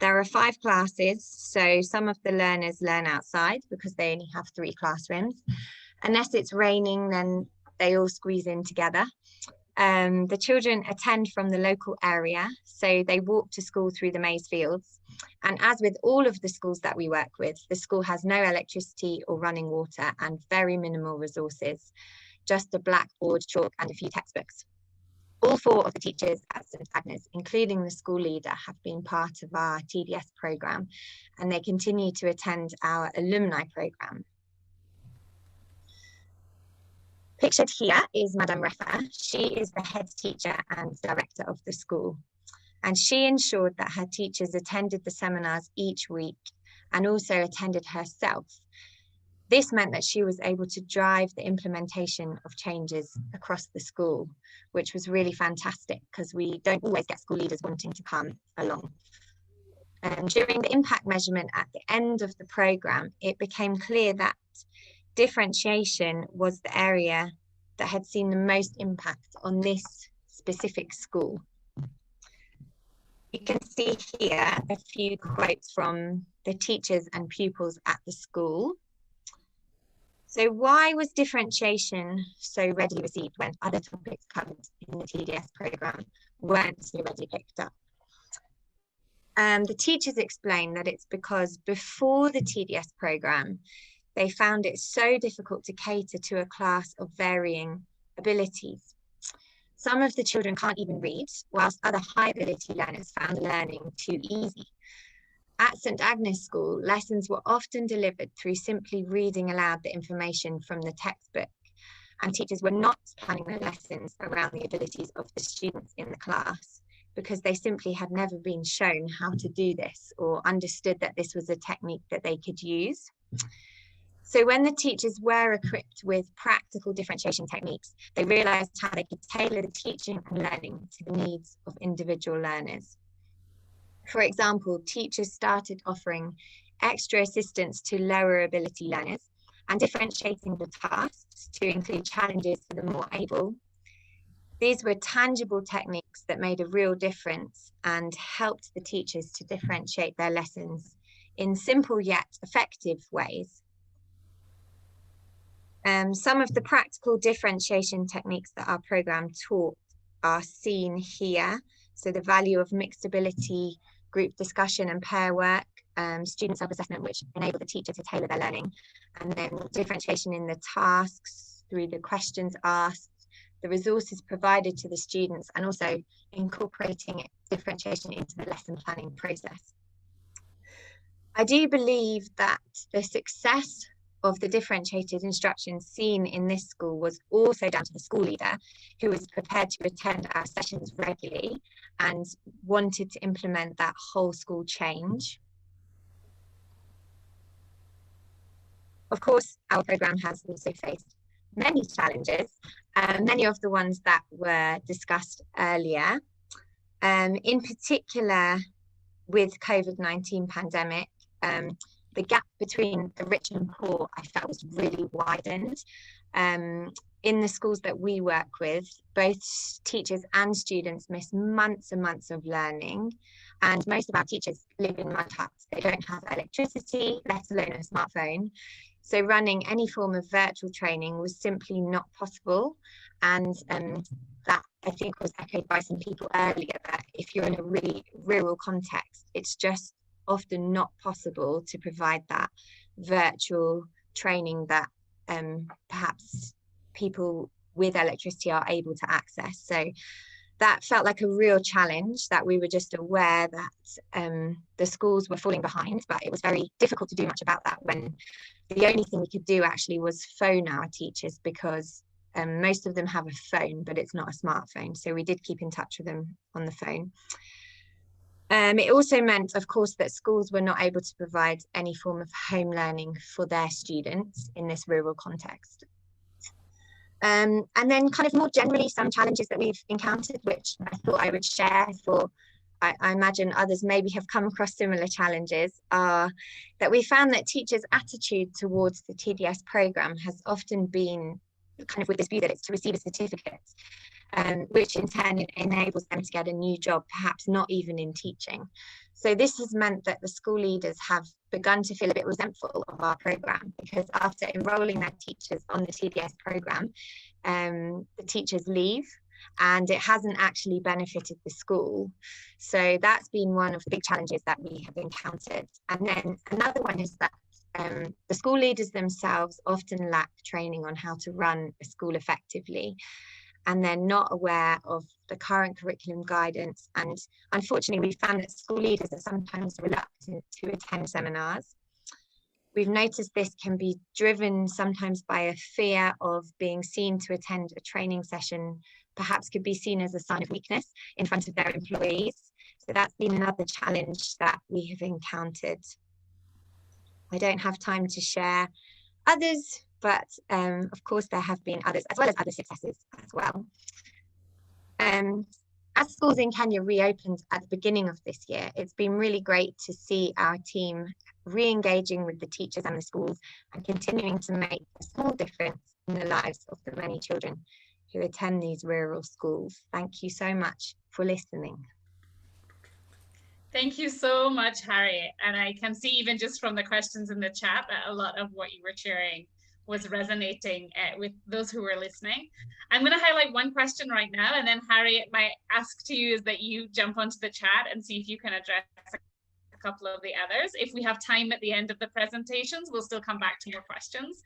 There are 5 classes, so some of the learners learn outside because they only have 3 classrooms. Unless it's raining, then they all squeeze in together. The children attend from the local area, so they walk to school through the maize fields. And as with all of the schools that we work with, the school has no electricity or running water and very minimal resources, just a blackboard, chalk, and a few textbooks. All 4 of the teachers at St Agnes, including the school leader, have been part of our TDS programme, and they continue to attend our alumni programme. Pictured here is Madame Refa. She is the head teacher and director of the school, and she ensured that her teachers attended the seminars each week and also attended herself. This meant that she was able to drive the implementation of changes across the school, which was really fantastic because we don't always get school leaders wanting to come along. During the impact measurement at the end of the programme, it became clear that differentiation was the area that had seen the most impact on this specific school. You can see here a few quotes from the teachers and pupils at the school. So why was differentiation so readily received when other topics covered in the TDS programme weren't so readily picked up? The teachers explained that it's because before the TDS programme, they found it so difficult to cater to a class of varying abilities. Some of the children can't even read, whilst other high ability learners found learning too easy. At St Agnes School, lessons were often delivered through simply reading aloud the information from the textbook, and teachers were not planning their lessons around the abilities of the students in the class, because they simply had never been shown how to do this or understood that this was a technique that they could use. So when the teachers were equipped with practical differentiation techniques, they realised how they could tailor the teaching and learning to the needs of individual learners. For example, teachers started offering extra assistance to lower ability learners and differentiating the tasks to include challenges for the more able. These were tangible techniques that made a real difference and helped the teachers to differentiate their lessons in simple yet effective ways. Some of the practical differentiation techniques that our programme taught are seen here. So the value of mixed ability, group discussion and pair work, student self-assessment, which enable the teacher to tailor their learning, and then differentiation in the tasks through the questions asked, the resources provided to the students, and also incorporating differentiation into the lesson planning process. I do believe that the success of the differentiated instruction seen in this school was also down to the school leader, who was prepared to attend our sessions regularly and wanted to implement that whole school change. Of course, our programme has also faced many challenges, many of the ones that were discussed earlier. In particular, with COVID-19 pandemic, the gap between the rich and poor, I felt, was really widened. In the schools that we work with, both teachers and students miss months and months of learning. And most of our teachers live in mud huts. They don't have electricity, let alone a smartphone. So running any form of virtual training was simply not possible. And that, I think, was echoed by some people earlier, that if you're in a really rural context, it's just often not possible to provide that virtual training that perhaps people with electricity are able to access. So that felt like a real challenge, that we were just aware that the schools were falling behind, but it was very difficult to do much about that when the only thing we could do actually was phone our teachers, because most of them have a phone, but it's not a smartphone. So we did keep in touch with them on the phone. It also meant, of course, that schools were not able to provide any form of home learning for their students in this rural context. And then kind of more generally, some challenges that we've encountered, which I thought I would share for, I imagine others maybe have come across similar challenges, are that we found that teachers' attitude towards the TDS programme has often been kind of with this view that it's to receive a certificate, which in turn enables them to get a new job, perhaps not even in teaching. So this has meant that the school leaders have begun to feel a bit resentful of our programme, because after enrolling their teachers on the TDS programme, the teachers leave and it hasn't actually benefited the school. So that's been one of the big challenges that we have encountered. And then another one is that the school leaders themselves often lack training on how to run a school effectively, and they're not aware of the current curriculum guidance. And unfortunately, we found that school leaders are sometimes reluctant to attend seminars. We've noticed this can be driven sometimes by a fear of being seen to attend a training session, perhaps could be seen as a sign of weakness in front of their employees. So that's been another challenge that we have encountered. I don't have time to share others, but of course there have been others, as well as other successes as well. As schools in Kenya reopened at the beginning of this year, it's been really great to see our team re-engaging with the teachers and the schools and continuing to make a small difference in the lives of the many children who attend these rural schools. Thank you so much for listening. Thank you so much, Harriet. And I can see even just from the questions in the chat that a lot of what you were sharing was resonating with those who were listening. I'm going to highlight one question right now, and then Harriet, my ask to you is that you jump onto the chat and see if you can address a couple of the others. If we have time at the end of the presentations, we'll still come back to more questions.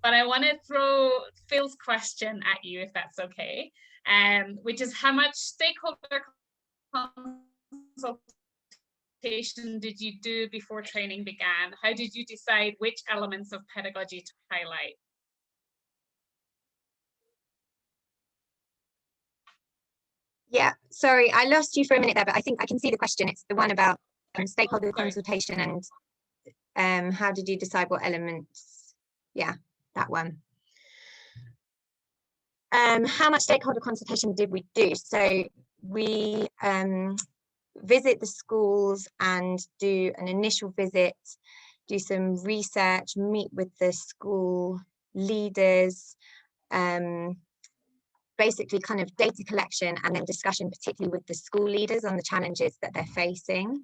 But I want to throw Phil's question at you, if that's okay, which is how much stakeholder consultation did you do before training began? How did you decide which elements of pedagogy to highlight? Yeah, sorry, I lost you for a minute there, but I think I can see the question. It's the one about stakeholder consultation and how did you decide what elements? Yeah, that one. How much stakeholder consultation did we do? So we visit the schools and do an initial visit, do some research, meet with the school leaders, basically kind of data collection and then discussion, particularly with the school leaders on the challenges that they're facing.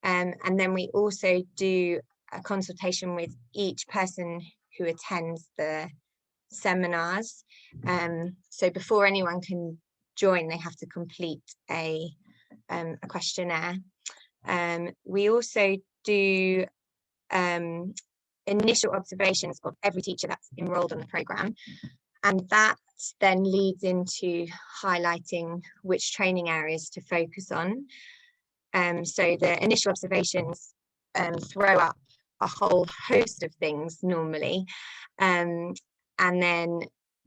And then we also do a consultation with each person who attends the seminars. So before anyone can join, they have to complete a questionnaire. We also do initial observations of every teacher that's enrolled on the programme, and that then leads into highlighting which training areas to focus on. So the initial observations throw up a whole host of things normally, and then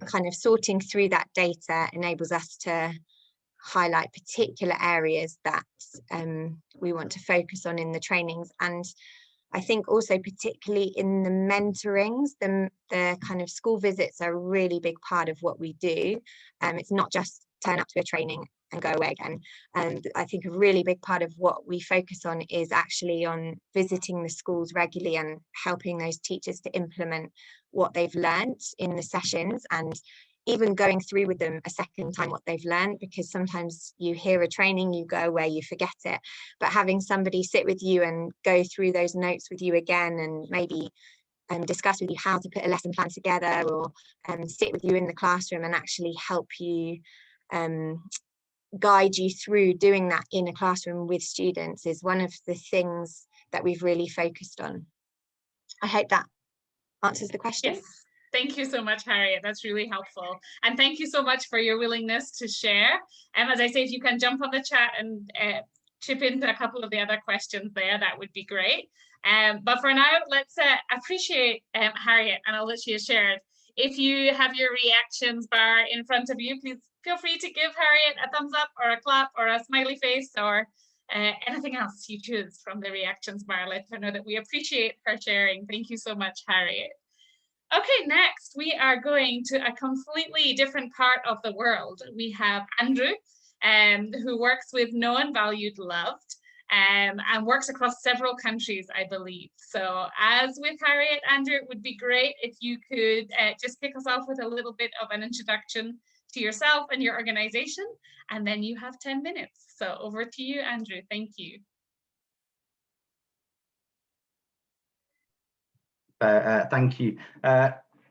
kind of sorting through that data enables us to highlight particular areas that we want to focus on in the trainings. And I think also particularly in the mentorings, the kind of school visits are a really big part of what we do. It's not just turn up to a training and go away again. And I think a really big part of what we focus on is actually on visiting the schools regularly and helping those teachers to implement what they've learnt in the sessions, and even going through with them a second time what they've learned, because sometimes you hear a training, you go away, you forget it, but having somebody sit with you and go through those notes with you again, and maybe discuss with you how to put a lesson plan together, or sit with you in the classroom and actually help you guide you through doing that in a classroom with students, is one of the things that we've really focused on. I hope that answers the question. Yes. Thank you so much, Harriet. That's really helpful. And thank you so much for your willingness to share. And as I say, if you can jump on the chat and chip into a couple of the other questions there, that would be great. But for now, let's appreciate Harriet, and I'll let you share it. If you have your reactions bar in front of you, please feel free to give Harriet a thumbs up or a clap or a smiley face or anything else you choose from the reactions bar. Let her know that we appreciate her sharing. Thank you so much, Harriet. Okay, next we are going to a completely different part of the world. We have Andrew, who works with KnownValuedLoved, and works across several countries, I believe. So as with Harriet, Andrew, it would be great if you could just kick us off with a little bit of an introduction to yourself and your organization, and then you have 10 minutes. So over to you, Andrew. Thank you. Thank you.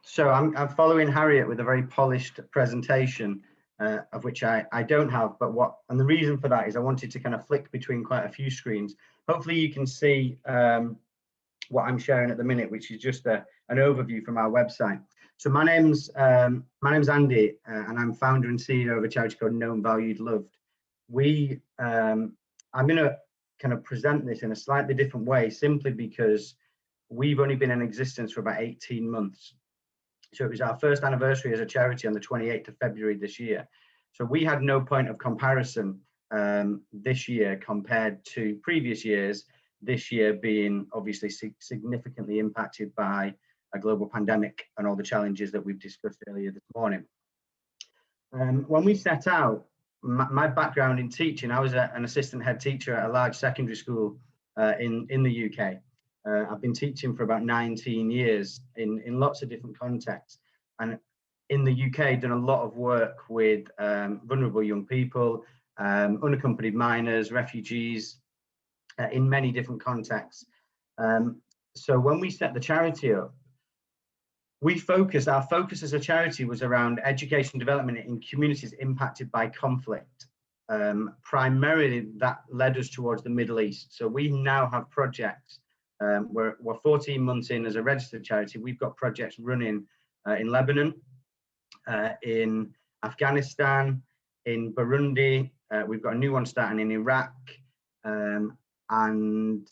So I'm following Harriet with a very polished presentation, of which I don't have, and the reason for that is I wanted to kind of flick between quite a few screens. Hopefully you can see what I'm sharing at the minute, which is just an overview from our website. So my name's Andy, and I'm founder and CEO of a charity called KnownValuedLoved. I'm going to kind of present this in a slightly different way, simply because we've only been in existence for about 18 months. So it was our first anniversary as a charity on the 28th of February this year. So we had no point of comparison this year compared to previous years, this year being obviously significantly impacted by a global pandemic and all the challenges that we've discussed earlier this morning. When we set out, my background in teaching, I was an assistant head teacher at a large secondary school in the UK. I've been teaching for about 19 years in lots of different contexts, and in the UK done a lot of work with vulnerable young people, unaccompanied minors, refugees, in many different contexts. So when we set the charity up, our focus as a charity was around education development in communities impacted by conflict. Primarily that led us towards the Middle East. So we now have projects, we're 14 months in as a registered charity. We've got projects running in Lebanon, in Afghanistan, in Burundi. We've got a new one starting in Iraq, and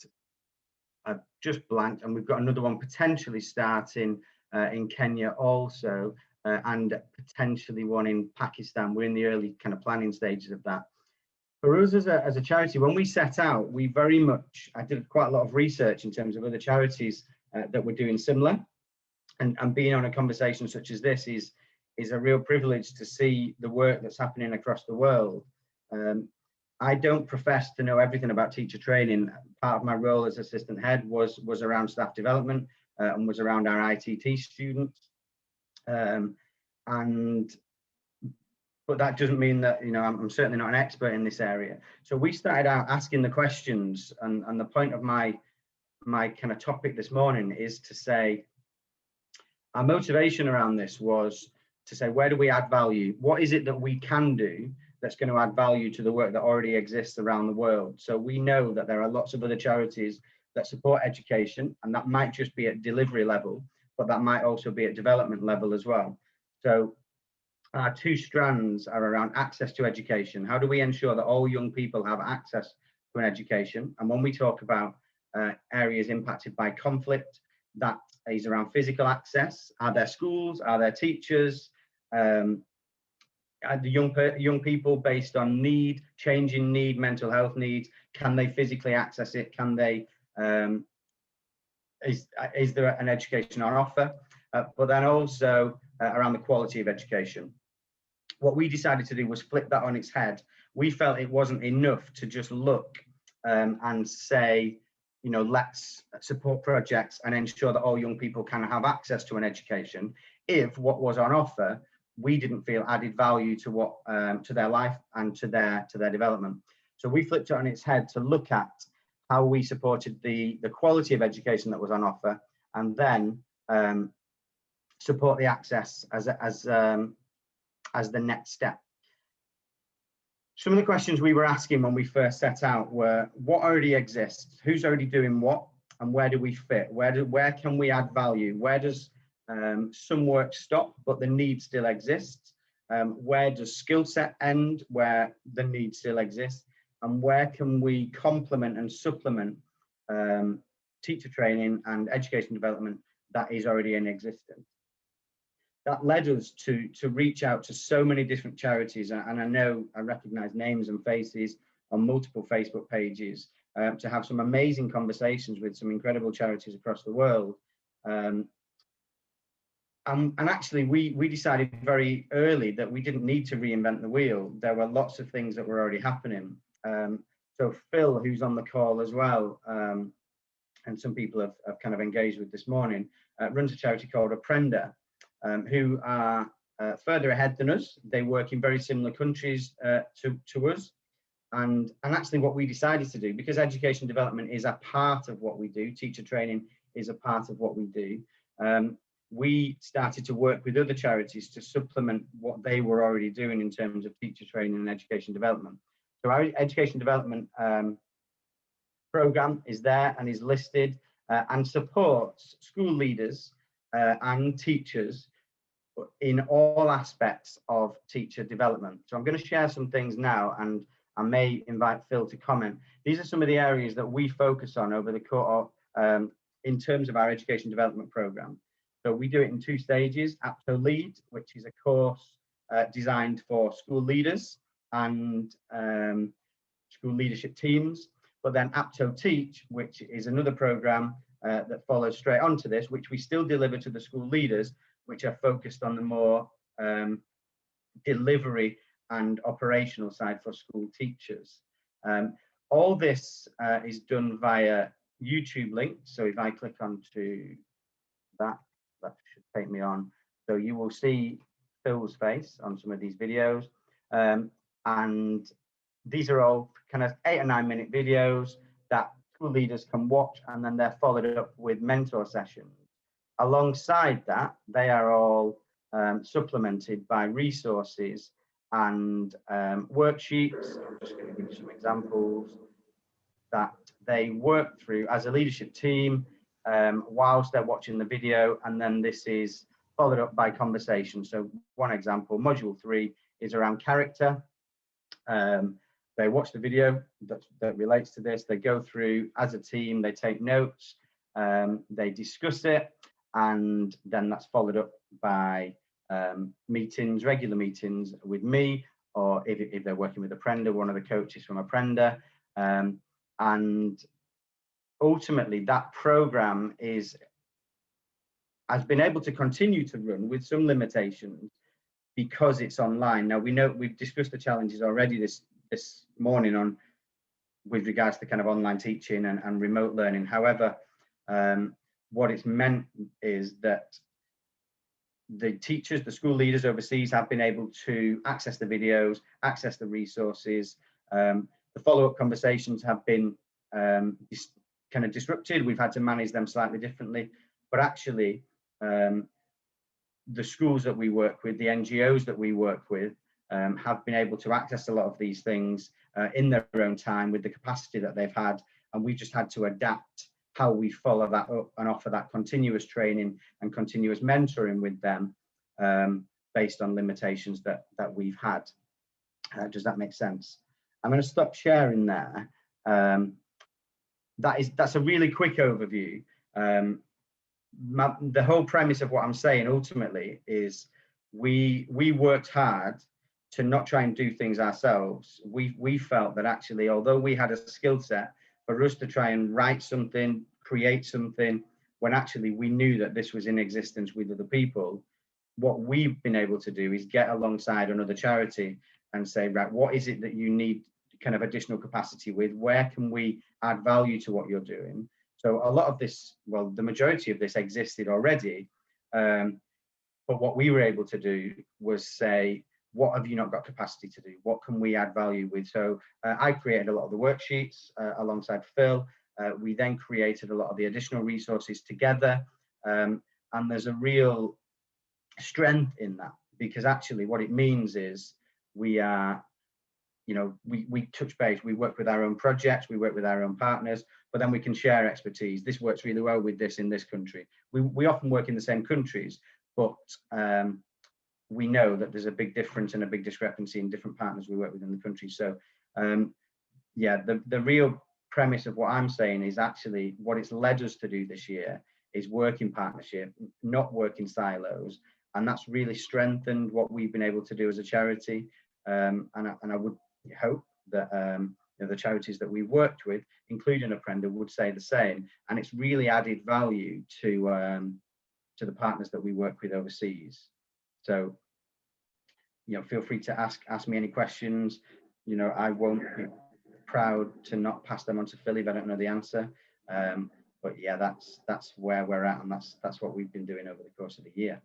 I've just blanked, and we've got another one potentially starting in Kenya also, and potentially one in Pakistan. We're in the early kind of planning stages of that. For us as a charity, when we set out, we very much, I did quite a lot of research in terms of other charities that were doing similar, and being on a conversation such as this is a real privilege to see the work that's happening across the world. I don't profess to know everything about teacher training. Part of my role as assistant head was around staff development and was around our ITT students. But that doesn't mean that, you know, I'm certainly not an expert in this area. So we started out asking the questions, and the point of my kind of topic this morning is to say, our motivation around this was to say, where do we add value? What is it that we can do that's going to add value to the work that already exists around the world? So we know that there are lots of other charities that support education, and that might just be at delivery level, but that might also be at development level as well. So our two strands are around access to education. How do we ensure that all young people have access to an education? And when we talk about areas impacted by conflict, that is around physical access. Are there schools? Are there teachers? Are the young people, based on need, changing need, mental health needs, can they physically access it? Can they? Is there an education on offer? But then also around the quality of education. What we decided to do was flip that on its head. We felt it wasn't enough to just look and say, you know, let's support projects and ensure that all young people can have access to an education, if what was on offer we didn't feel added value to what to their life and to their development. So we flipped it on its head to look at how we supported the quality of education that was on offer, and then support the access as the next step. Some of the questions we were asking when we first set out were, what already exists? Who's already doing what? And where do we fit? Where can we add value? Where does some work stop, but the need still exists? Where does skill set end, where the need still exists? And where can we complement and supplement teacher training and education development that is already in existence? That led us to reach out to so many different charities, and I know I recognize names and faces on multiple Facebook pages, to have some amazing conversations with some incredible charities across the world. And actually we decided very early that we didn't need to reinvent the wheel. There were lots of things that were already happening. So Phil, who's on the call as well, and some people have kind of engaged with this morning, runs a charity called Apprenda, who are further ahead than us. They work in very similar countries to us. And actually what we decided to do, because education development is a part of what we do, teacher training is a part of what we do, we started to work with other charities to supplement what they were already doing in terms of teacher training and education development. So our education development program is there and is listed and supports school leaders and teachers in all aspects of teacher development. So I'm going to share some things now, and I may invite Phil to comment. These are some of the areas that we focus on over the course in terms of our education development program. So we do it in two stages: APTO Lead, which is a course designed for school leaders and school leadership teams, but then APTO Teach, which is another program that follows straight onto this, which we still deliver to the school leaders, which are focused on the more delivery and operational side for school teachers. All this is done via YouTube links. So if I click onto that, that should take me on. So you will see Phil's face on some of these videos. And these are all kind of 8 or 9 minute videos that school leaders can watch, and then they're followed up with mentor sessions. Alongside that, they are all supplemented by resources and worksheets. I'm just going to give you some examples that they work through as a leadership team whilst they're watching the video, and then this is followed up by conversation. So one example, module 3 is around character. They watch the video that relates to this, they go through as a team, they take notes, they discuss it, and then that's followed up by meetings, regular meetings with me, or if they're working with Apprender, one of the coaches from Apprender. And ultimately that program has been able to continue to run with some limitations because it's online. Now, we know we've discussed the challenges already this morning on with regards to kind of online teaching and remote learning. However, what it's meant is that the teachers, the school leaders overseas have been able to access the videos, access the resources. The follow-up conversations have been kind of disrupted. We've had to manage them slightly differently, but actually the schools that we work with, the NGOs that we work with, have been able to access a lot of these things in their own time with the capacity that they've had, and we just had to adapt how we follow that up and offer that continuous training and continuous mentoring with them based on limitations that we've had. Does that make sense? I'm going to stop sharing there. That's a really quick overview. The whole premise of what I'm saying ultimately is we worked hard to not try and do things ourselves. We felt that actually, although we had a skill set, for us to try and write something, create something, when actually we knew that this was in existence with other people, what we've been able to do is get alongside another charity and say, right, what is it that you need kind of additional capacity with? Where can we add value to what you're doing? So a lot of this, well, the majority of this existed already, but what we were able to do was say, what have you not got capacity to do? What can we add value with? So I created a lot of the worksheets alongside Phil. We then created a lot of the additional resources together. And there's a real strength in that, because actually what it means is we are, you know, we touch base, we work with our own projects, we work with our own partners, but then we can share expertise. This works really well with this in this country. We often work in the same countries, but we know that there's a big difference and a big discrepancy in different partners we work with in the country. So yeah, the real premise of what I'm saying is actually what it's led us to do this year is work in partnership, not work in silos. And that's really strengthened what we've been able to do as a charity. And I would hope that you know, the charities that we've worked with, including Apprender, would say the same. And it's really added value to the partners that we work with overseas. So, you know, feel free to ask me any questions. You know, I won't be proud to not pass them on to Phil if I don't know the answer. But yeah, that's where we're at, and that's what we've been doing over the course of the year.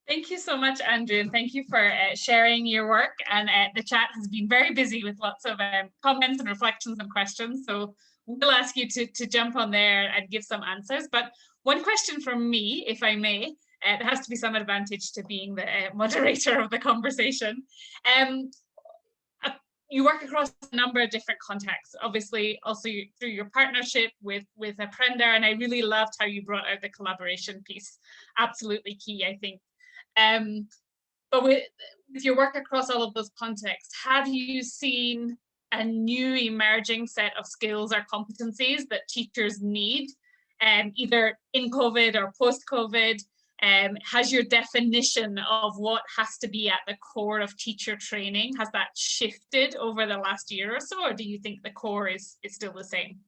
Thank you so much, Andrew, and thank you for sharing your work. And the chat has been very busy with lots of comments and reflections and questions. So we'll ask you to jump on there and give some answers. But one question from me, if I may, there has to be some advantage to being the moderator of the conversation. You work across a number of different contexts, obviously also through your partnership with Apprender, and I really loved how you brought out the collaboration piece. Absolutely key, I think. But with your work across all of those contexts, have you seen a new emerging set of skills or competencies that teachers need, either in COVID or post-COVID? Has your definition of what has to be at the core of teacher training, has that shifted over the last year or so, or do you think the core is still the same?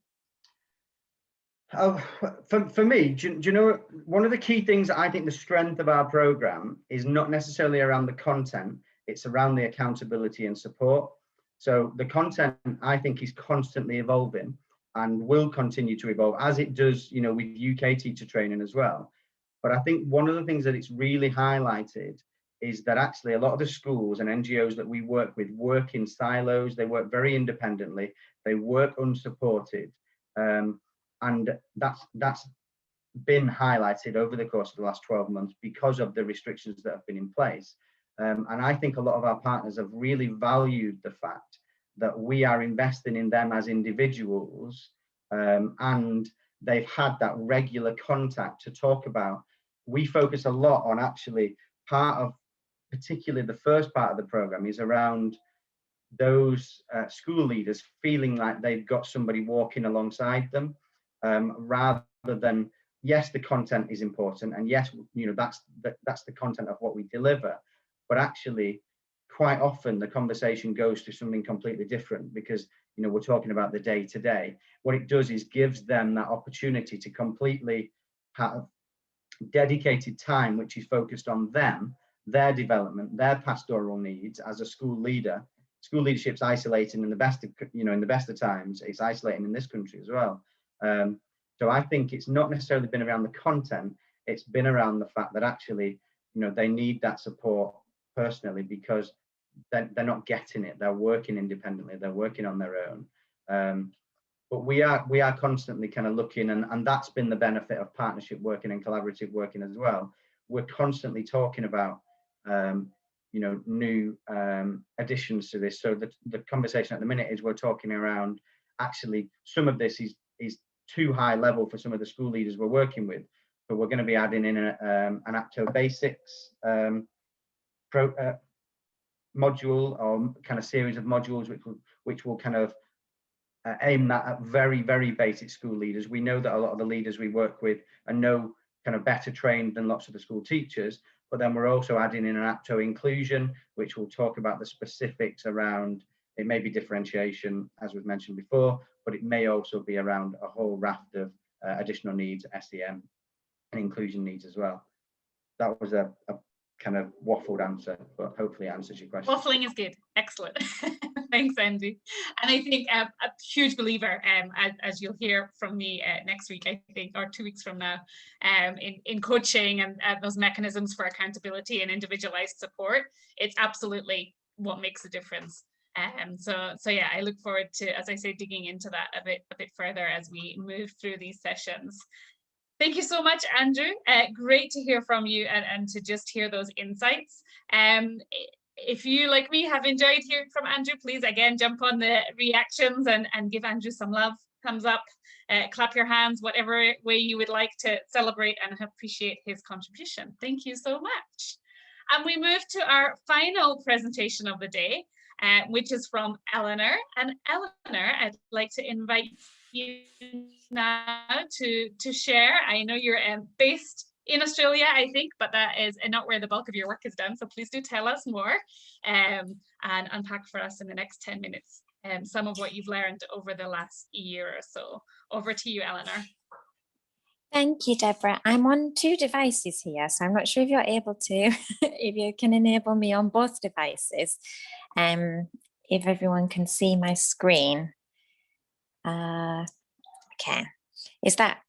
For me, do you know, one of the key things that I think the strength of our program is not necessarily around the content, it's around the accountability and support. So the content, I think, is constantly evolving and will continue to evolve, as it does, you know, with UK teacher training as well. But I think one of the things that it's really highlighted is that actually a lot of the schools and NGOs that we work with work in silos. They work very independently. They work unsupported, and that's been highlighted over the course of the last 12 months because of the restrictions that have been in place. And I think a lot of our partners have really valued the fact that we are investing in them as individuals, and they've had that regular contact to talk about. We focus a lot on actually part of, particularly the first part of the program is around those school leaders feeling like they've got somebody walking alongside them, rather than, yes, the content is important, and yes, you know, that's the content of what we deliver, but actually quite often the conversation goes to something completely different, because, you know, we're talking about the day to day. What it does is gives them that opportunity to completely have dedicated time which is focused on them, their development, their pastoral needs as a school leader. School leadership's isolating in the best of, you know, in the best of times. It's isolating in this country as well. So I think it's not necessarily been around the content. It's been around the fact that actually, you know, they need that support personally, because they're not getting it. They're working independently. They're working on their own. But we are constantly kind of looking, and that's been the benefit of partnership working and collaborative working as well. We're constantly talking about, you know, new additions to this. So the conversation at the minute is we're talking around, actually, some of this is too high level for some of the school leaders we're working with. But we're going to be adding in an APTO basics module, or kind of series of modules which will kind of aim that at very, very basic school leaders. We know that a lot of the leaders we work with are kind of better trained than lots of the school teachers, but then we're also adding in an APTO inclusion, which will talk about the specifics around, it may be differentiation, as we've mentioned before, but it may also be around a whole raft of additional needs, SEM and inclusion needs as well. That was a kind of waffled answer, but hopefully it answers your question. Waffling is good. Excellent. Thanks, Andy. And I think a huge believer, as you'll hear from me next week, I think, or 2 weeks from now, in coaching and those mechanisms for accountability and individualized support. It's absolutely what makes a difference. So yeah, I look forward to, as I say, digging into that a bit further as we move through these sessions. Thank you so much, Andrew. Great to hear from you and to just hear those insights. If you, like me, have enjoyed hearing from Andrew, please, again, jump on the reactions and give Andrew some love, thumbs up, clap your hands, whatever way you would like to celebrate and appreciate his contribution. Thank you so much. And we move to our final presentation of the day, which is from Eleanor. And Eleanor, I'd like to invite you now to share. I know you're based in Australia, I think, but that is not where the bulk of your work is done. So please do tell us more and unpack for us in the next 10 minutes some of what you've learned over the last year or so. Over to you, Eleanor. Thank you, Deborah. I'm on 2 devices here, so I'm not sure if you're able to, if you can enable me on both devices. If everyone can see my screen. Okay. Is that,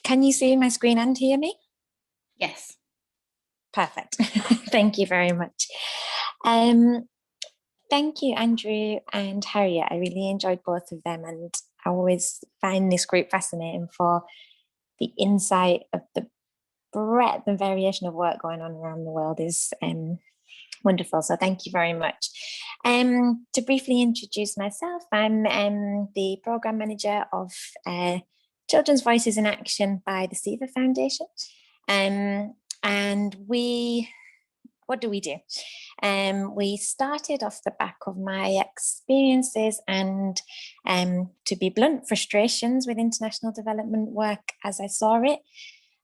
can you see my screen and hear me? Yes. Perfect. Thank you very much. Thank you, Andrew and Harriet. I really enjoyed both of them, and I always find this group fascinating for the insight of the breadth and variation of work going on around the world is wonderful. So thank you very much. To briefly introduce myself, I'm the program manager of Children's Voices in Action by the Seaver Foundation. And what do? We started off the back of my experiences and, to be blunt, frustrations with international development work as I saw it,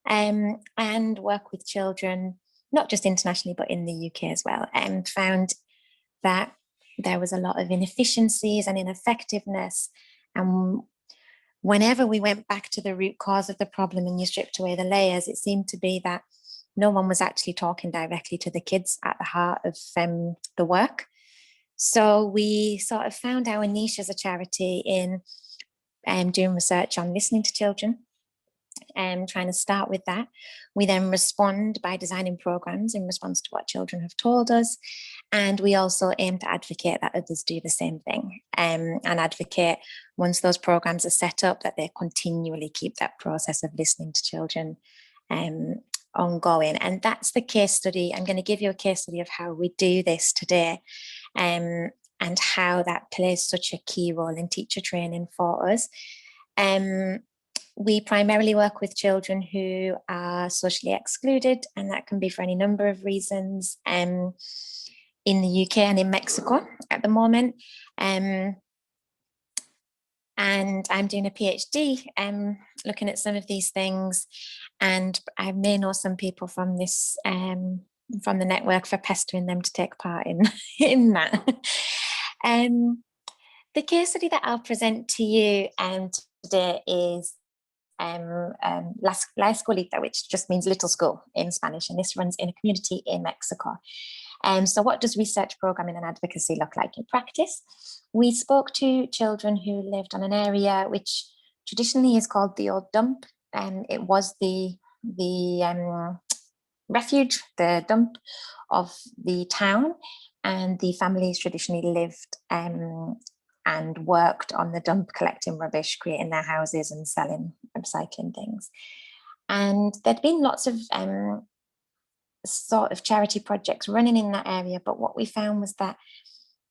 and work with children, not just internationally, but in the UK as well, and found that there was a lot of inefficiencies and ineffectiveness. And whenever we went back to the root cause of the problem and you stripped away the layers, it seemed to be that no one was actually talking directly to the kids at the heart of the work. So we sort of found our niche as a charity in doing research on listening to children trying to start with that. We then respond by designing programs in response to what children have told us. And we also aim to advocate that others do the same thing, and advocate, once those programs are set up, that they continually keep that process of listening to children ongoing. And that's the case study. I'm going to give you a case study of how we do this today, and how that plays such a key role in teacher training for us. We primarily work with children who are socially excluded, and that can be for any number of reasons, in the UK and in Mexico at the moment. And I'm doing a PhD looking at some of these things, and I may know some people from this from the network for pestering them to take part in that. The case study that I'll present to you today is La Escuelita, which just means little school in Spanish, and this runs in a community in Mexico. So what does research programming and advocacy look like in practice? We spoke to children who lived on an area which traditionally is called the Old Dump, and it was the refuge, the dump of the town, and the families traditionally lived and worked on the dump, collecting rubbish, creating their houses and selling, recycling things. And there'd been lots of sort of charity projects running in that area, but what we found was that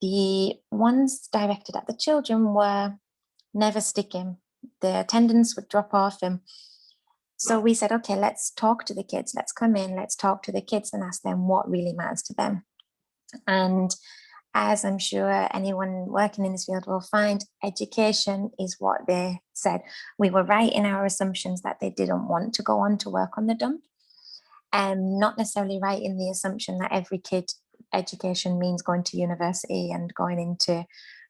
the ones directed at the children were never sticking. The attendance would drop off, and so we said, okay, let's talk to the kids, let's come in, let's talk to the kids and ask them what really matters to them. And as I'm sure anyone working in this field will find, education is what they said. We were right in our assumptions that they didn't want to go on to work on the dump, and not necessarily right in the assumption that every kid education means going to university and going into,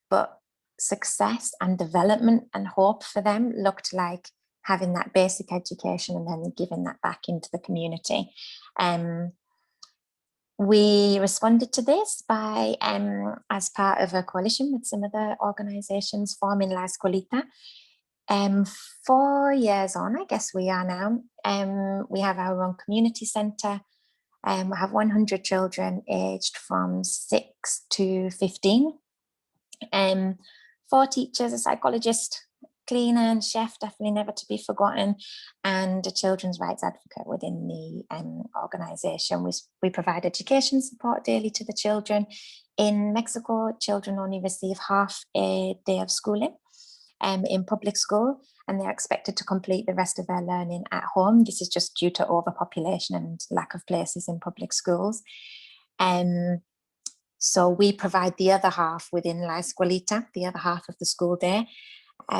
but success and development and hope for them looked like having that basic education and then giving that back into the community. We responded to this by, as part of a coalition with some other organisations, forming La Escuelita. 4 years on, I guess we are now, we have our own community centre. We have 100 children aged from 6 to 15. 4 teachers, a psychologist, cleaner and chef, definitely never to be forgotten, and a children's rights advocate within the organisation. We provide education support daily to the children. In Mexico, children only receive half a day of schooling in public school, and they're expected to complete the rest of their learning at home. This is just due to overpopulation and lack of places in public schools. So we provide the other half within La Escuelita, the other half of the school day.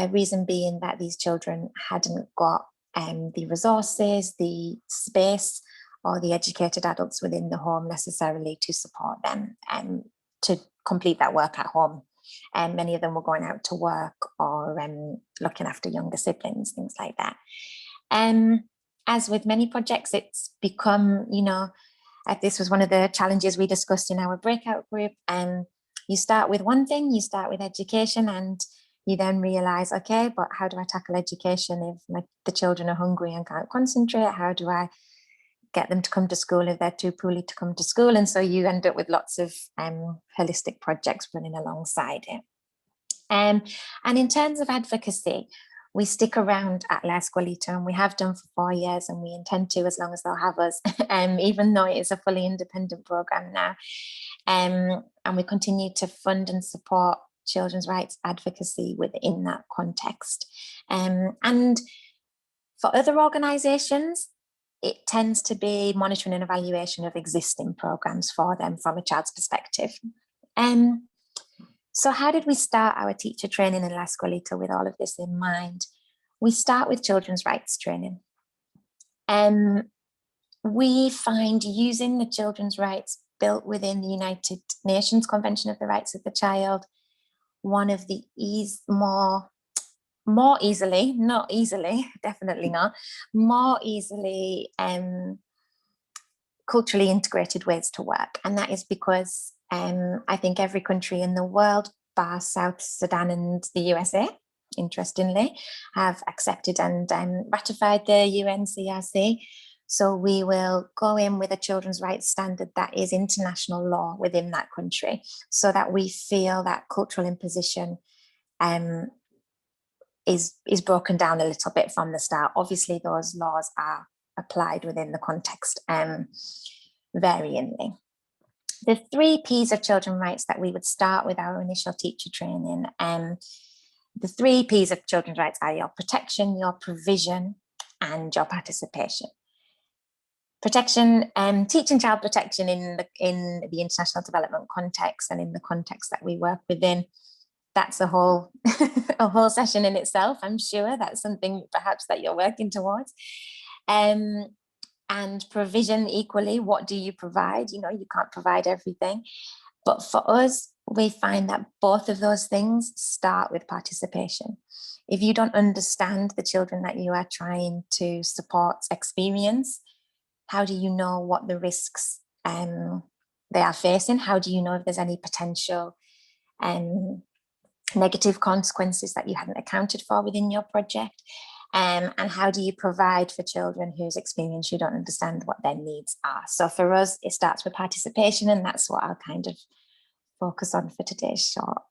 Reason being that these children hadn't got the resources, the space, or the educated adults within the home necessarily to support them and to complete that work at home. And many of them were going out to work or looking after younger siblings, things like that. As with many projects, it's become, this was one of the challenges we discussed in our breakout group. You start with one thing, you start with education, and you then realise, okay, but how do I tackle education if the children are hungry and can't concentrate? How do I get them to come to school if they're too poorly to come to school? And so you end up with lots of holistic projects running alongside it. And in terms of advocacy, we stick around at La Escuelita, and we have done for 4 years, and we intend to as long as they'll have us, even though it is a fully independent programme now. And we continue to fund and support children's rights advocacy within that context. And for other organisations, it tends to be monitoring and evaluation of existing programmes for them from a child's perspective. So how did we start our teacher training in La Escuelita with all of this in mind? We start with children's rights training. We find using the children's rights built within the United Nations Convention of the Rights of the Child one of the more easily, not easily, definitely not, more easily culturally integrated ways to work. And that is because I think every country in the world, bar South Sudan and the USA, interestingly, have accepted and ratified the UNCRC. So we will go in with a children's rights standard that is international law within that country, so that we feel that cultural imposition is broken down a little bit from the start. Obviously, those laws are applied within the context varyingly. The 3 Ps of children's rights that we would start with our initial teacher training. The 3 Ps of children's rights are your protection, your provision, and your participation. Protection, teaching child protection in the international development context and in the context that we work within. That's a whole a whole session in itself. I'm sure that's something perhaps that you're working towards. And provision equally, what do you provide? You know, you can't provide everything. But for us, we find that both of those things start with participation. If you don't understand the children that you are trying to support experience, how do you know what the risks they are facing? How do you know if there's any potential negative consequences that you hadn't accounted for within your project? And how do you provide for children whose experience you don't understand what their needs are? So for us, it starts with participation, and that's what I'll kind of focus on for today's short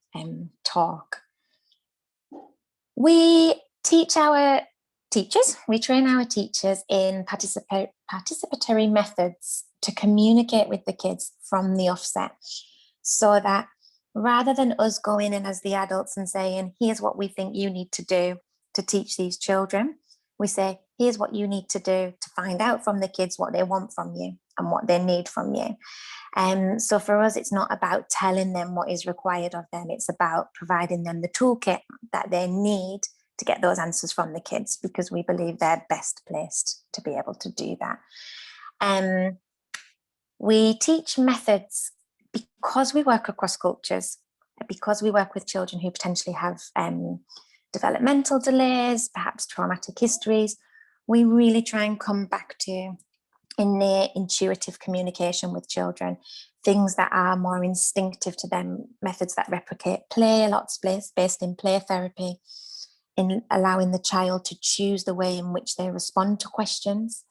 talk. We teach our teachers, we train our teachers in participatory methods to communicate with the kids from the offset, so that rather than us going in as the adults and saying, here's what we think you need to do to teach these children, we say, here's what you need to do to find out from the kids what they want from you and what they need from you. So for us, it's not about telling them what is required of them. It's about providing them the toolkit that they need to get those answers from the kids, because we believe they're best placed to be able to do that. We teach methods because we work across cultures, because we work with children who potentially have developmental delays, perhaps traumatic histories. We really try and come back to innate intuitive communication with children, things that are more instinctive to them, methods that replicate play, lots based in play therapy, in allowing the child to choose the way in which they respond to questions,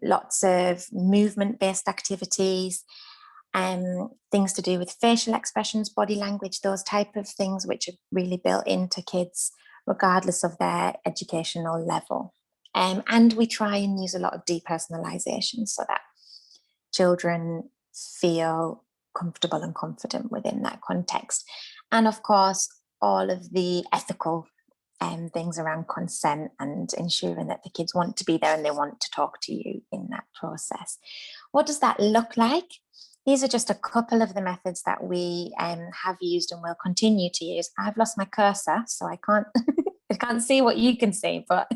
lots of movement-based activities, things to do with facial expressions, body language, those type of things which are really built into kids regardless of their educational level. And we try and use a lot of depersonalization so that children feel comfortable and confident within that context. And of course, all of the ethical things around consent and ensuring that the kids want to be there and they want to talk to you in that process. What does that look like? These are just a couple of the methods that we have used and will continue to use. I've lost my cursor, so I can't I can't see what you can see, but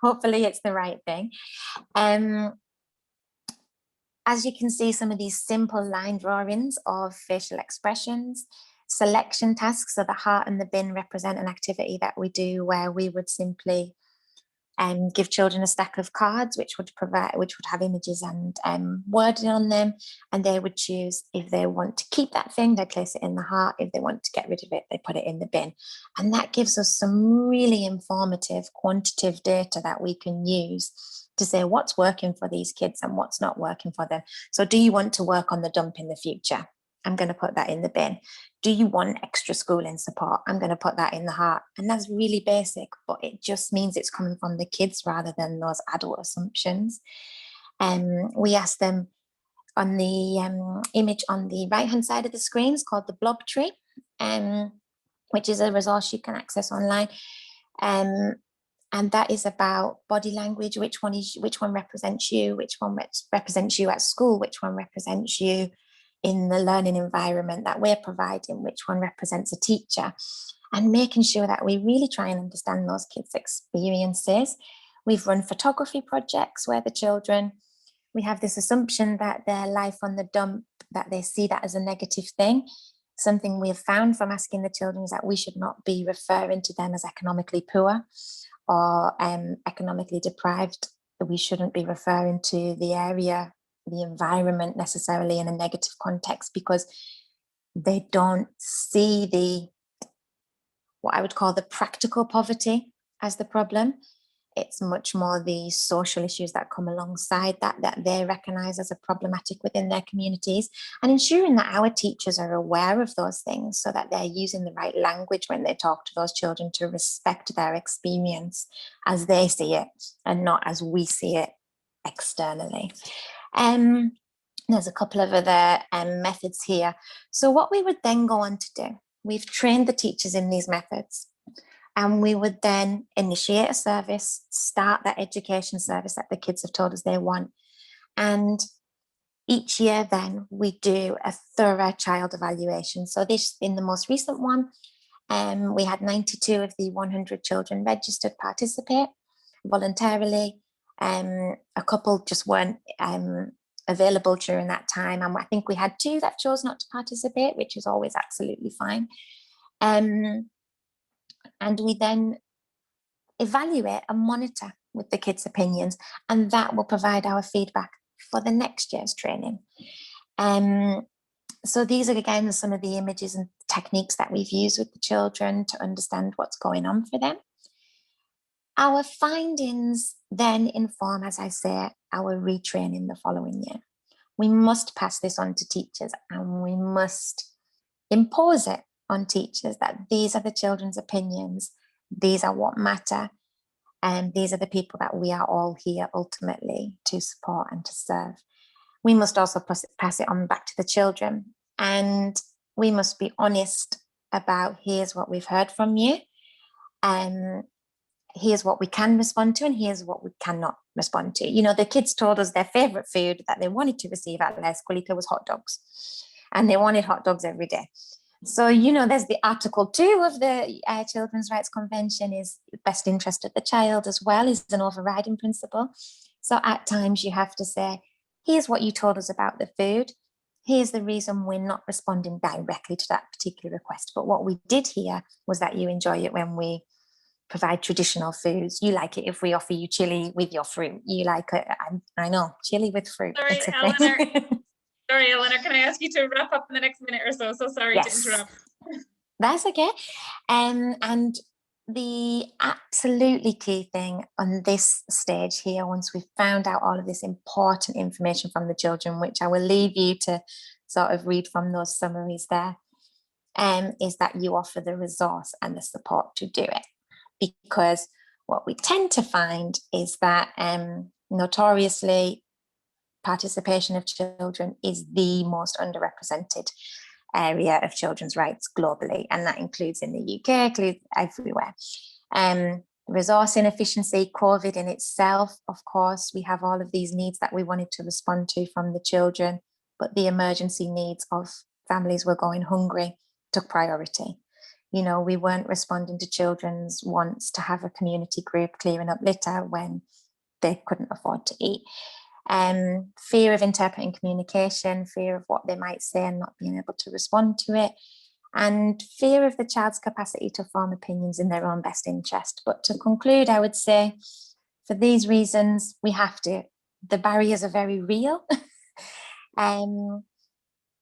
hopefully it's the right thing. As you can see, some of these simple line drawings of facial expressions, selection tasks, so the heart and the bin represent an activity that we do where we would simply give children a stack of cards which would have images and wording on them, and they would choose if they want to keep that thing, they place it in the heart. If they want to get rid of it, they put it in the bin. And that gives us some really informative quantitative data that we can use to say what's working for these kids and what's not working for them. So do you want to work on the dump in the future? I'm going to put that in the bin. Do you want extra schooling support? I'm going to put that in the heart. And that's really basic, but it just means it's coming from the kids rather than those adult assumptions. We ask them on the image on the right-hand side of the screen, it's called the blob tree, which is a resource you can access online. And that is about body language, which one represents you, which one represents you at school, which one represents you in the learning environment that we're providing, which one represents a teacher, and making sure that we really try and understand those kids' experiences. We've run photography projects where the children, we have this assumption that their life on the dump, that they see that as a negative thing. Something we have found from asking the children is that we should not be referring to them as economically poor or economically deprived. We shouldn't be referring to the area, the environment necessarily in a negative context, because they don't see what I would call the practical poverty as the problem. It's much more the social issues that come alongside that they recognise as a problematic within their communities, and ensuring that our teachers are aware of those things so that they're using the right language when they talk to those children to respect their experience as they see it and not as we see it externally. There's a couple of other methods here. So what we would then go on to do, we've trained the teachers in these methods. And we would then initiate a service, start that education service that the kids have told us they want. And each year then we do a thorough child evaluation. So this, in the most recent one, we had 92 of the 100 children registered participate voluntarily. A couple just weren't available during that time. And I think we had 2 that chose not to participate, which is always absolutely fine. And we then evaluate and monitor with the kids' opinions, and that will provide our feedback for the next year's training. So these are, again, some of the images and techniques that we've used with the children to understand what's going on for them. Our findings then inform, as I say, our retraining the following year. We must pass this on to teachers, and we must impose it on teachers that these are the children's opinions, these are what matter, and these are the people that we are all here ultimately to support and to serve. We must also pass it on back to the children, and we must be honest about, here's what we've heard from you, and here's what we can respond to, and here's what we cannot respond to. You know, the kids told us their favourite food that they wanted to receive at La Escuelita was hot dogs, and they wanted hot dogs every day. So, you know, there's the Article 2 of the Children's Rights Convention is best interest of the child as well, is an overriding principle. So at times you have to say, here's what you told us about the food. Here's the reason we're not responding directly to that particular request. But what we did hear was that you enjoy it when we provide traditional foods. You like it if we offer you chili with your fruit. You like it, I know, chili with fruit. Sorry, Eleanor. Sorry, Eleanor, can I ask you to wrap up in the next minute or so? So sorry to interrupt. That's okay. And the absolutely key thing on this stage here, once we've found out all of this important information from the children, which I will leave you to sort of read from those summaries there, is that you offer the resource and the support to do it. Because what we tend to find is that notoriously, participation of children is the most underrepresented area of children's rights globally, and that includes in the UK, includes everywhere. Resource inefficiency, COVID in itself, of course, we have all of these needs that we wanted to respond to from the children, but the emergency needs of families were going hungry took priority. You know, we weren't responding to children's wants to have a community group clearing up litter when they couldn't afford to eat. Fear of interpreting communication, fear of what they might say and not being able to respond to it, and fear of the child's capacity to form opinions in their own best interest. But to conclude, I would say, for these reasons, we have to. The barriers are very real,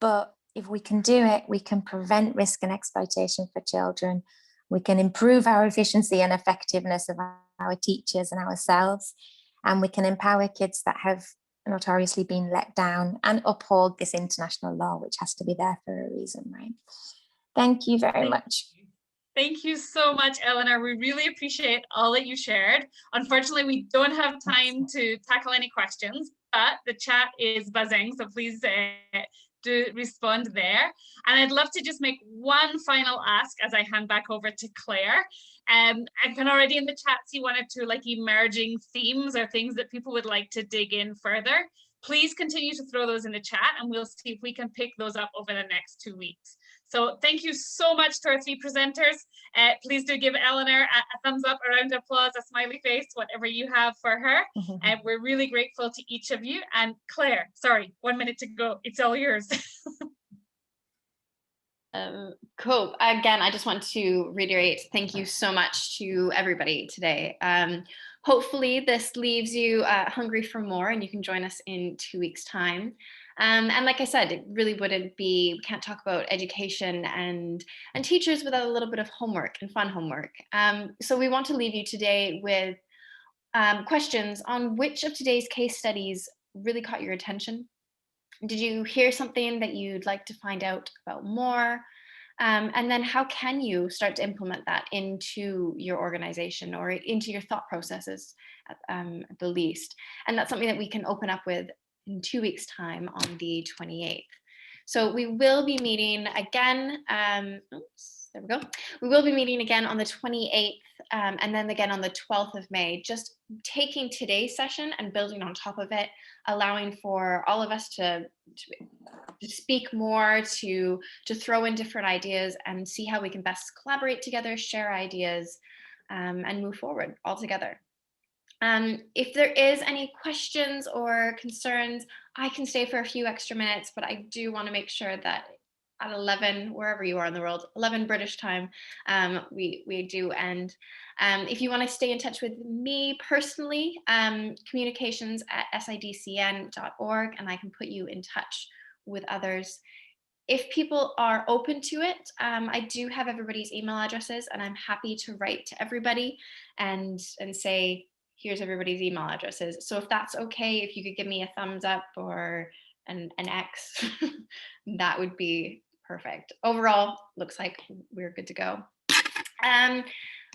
but if we can do it, we can prevent risk and exploitation for children. We can improve our efficiency and effectiveness of our teachers and ourselves. And we can empower kids that have notoriously been let down and uphold this international law, which has to be there for a reason, right? Thank you very much. Thank you so much, Eleanor. We really appreciate all that you shared. Unfortunately, we don't have time to tackle any questions, but the chat is buzzing, so please do respond there. And I'd love to just make one final ask as I hand back over to Claire. I can already in the chat see one or two like emerging themes or things that people would like to dig in further. Please continue to throw those in the chat and we'll see if we can pick those up over the next 2 weeks. So thank you so much to our 3 presenters. Please do give Eleanor a thumbs up, a round of applause, a smiley face, whatever you have for her. And we're really grateful to each of you. And Claire, sorry, 1 minute to go. It's all yours. Cool. Again, I just want to reiterate, thank you so much to everybody today. Hopefully this leaves you hungry for more and you can join us in 2 weeks' time. And like I said, it really wouldn't be, we can't talk about education and teachers without a little bit of homework and fun homework. So we want to leave you today with questions on which of today's case studies really caught your attention. Did you hear something that you'd like to find out about more? And then how can you start to implement that into your organization or into your thought processes at the least? And that's something that we can open up with in 2 weeks' time on the 28th. So we will be meeting again. There we go. We will be meeting again on the 28th and then again on the 12th of May, just taking today's session and building on top of it, allowing for all of us to speak more, to throw in different ideas and see how we can best collaborate together, share ideas, and move forward all together. If there is any questions or concerns, I can stay for a few extra minutes, but I do want to make sure that at 11, wherever you are in the world, 11 British time, we do end. If you want to stay in touch with me personally, communications@sidcn.org, and I can put you in touch with others. If people are open to it, I do have everybody's email addresses, and I'm happy to write to everybody and say, here's everybody's email addresses. So if that's okay, if you could give me a thumbs up or an X, that would be perfect. Overall, looks like we're good to go.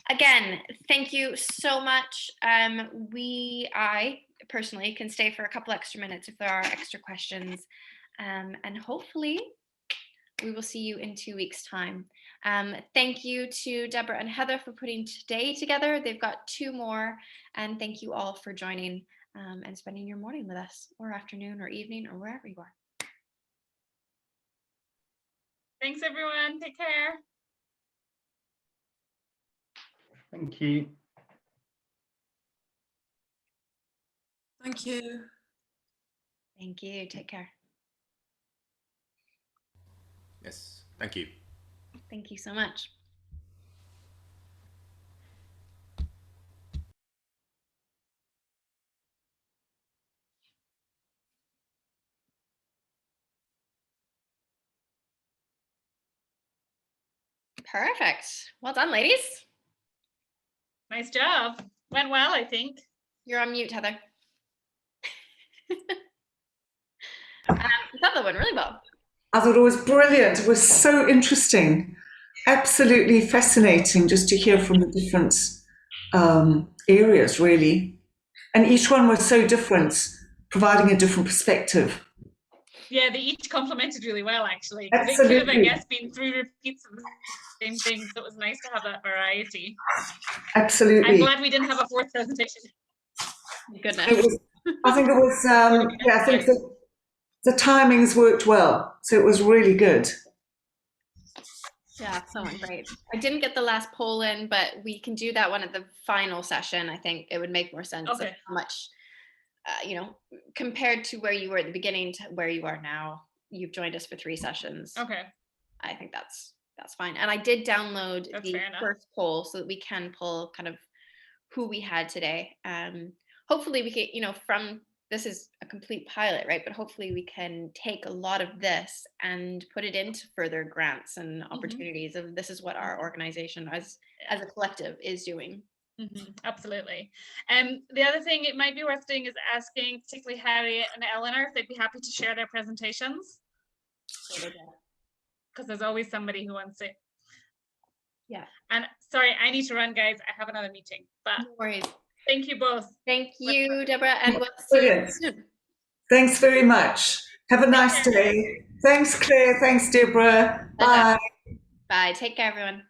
Again, thank you so much. I personally can stay for a couple extra minutes if there are extra questions. And hopefully we will see you in 2 weeks' time. Thank you to Deborah and Heather for putting today together. They've got 2 more. And thank you all for joining and spending your morning with us, or afternoon or evening or wherever you are. Thanks, everyone. Take care. Thank you. Thank you. Thank you. Take care. Yes, thank you. Thank you so much. Perfect. Well done, ladies. Nice job. Went well, I think. You're on mute, Heather. I thought that went really well. I thought it was brilliant. It was so interesting. Absolutely fascinating just to hear from the different areas, really. And each one was so different, providing a different perspective. Yeah, they each complemented really well, actually. Absolutely. It could have, I guess, been 3 repeats of the same thing, so it was nice to have that variety. Absolutely. I'm glad we didn't have a 4th presentation. Goodness. I think it was, yeah, I think the timings worked well, so it was really good. Yeah, so great. I didn't get the last poll in, but we can do that one at the final session. I think it would make more sense of how much, compared to where you were at the beginning to where you are now. You've joined us for 3 sessions. Okay. I think that's fine. And I did download the first poll so that we can pull kind of who we had today. Hopefully we can, from this is a complete pilot, right? But hopefully we can take a lot of this and put it into further grants and opportunities of this is what our organization as a collective is doing. Absolutely. The other thing it might be worth doing is asking particularly Harriet and Eleanor if they'd be happy to share their presentations. Because there's always somebody who wants it. Yeah. And sorry, I need to run, guys. I have another meeting. But no worries. Thank you both. Thank you, Deborah, and we'll see you soon. Thanks very much. Have a nice day. Thanks, Claire. Thanks, Deborah. Bye. Bye. Take care, everyone.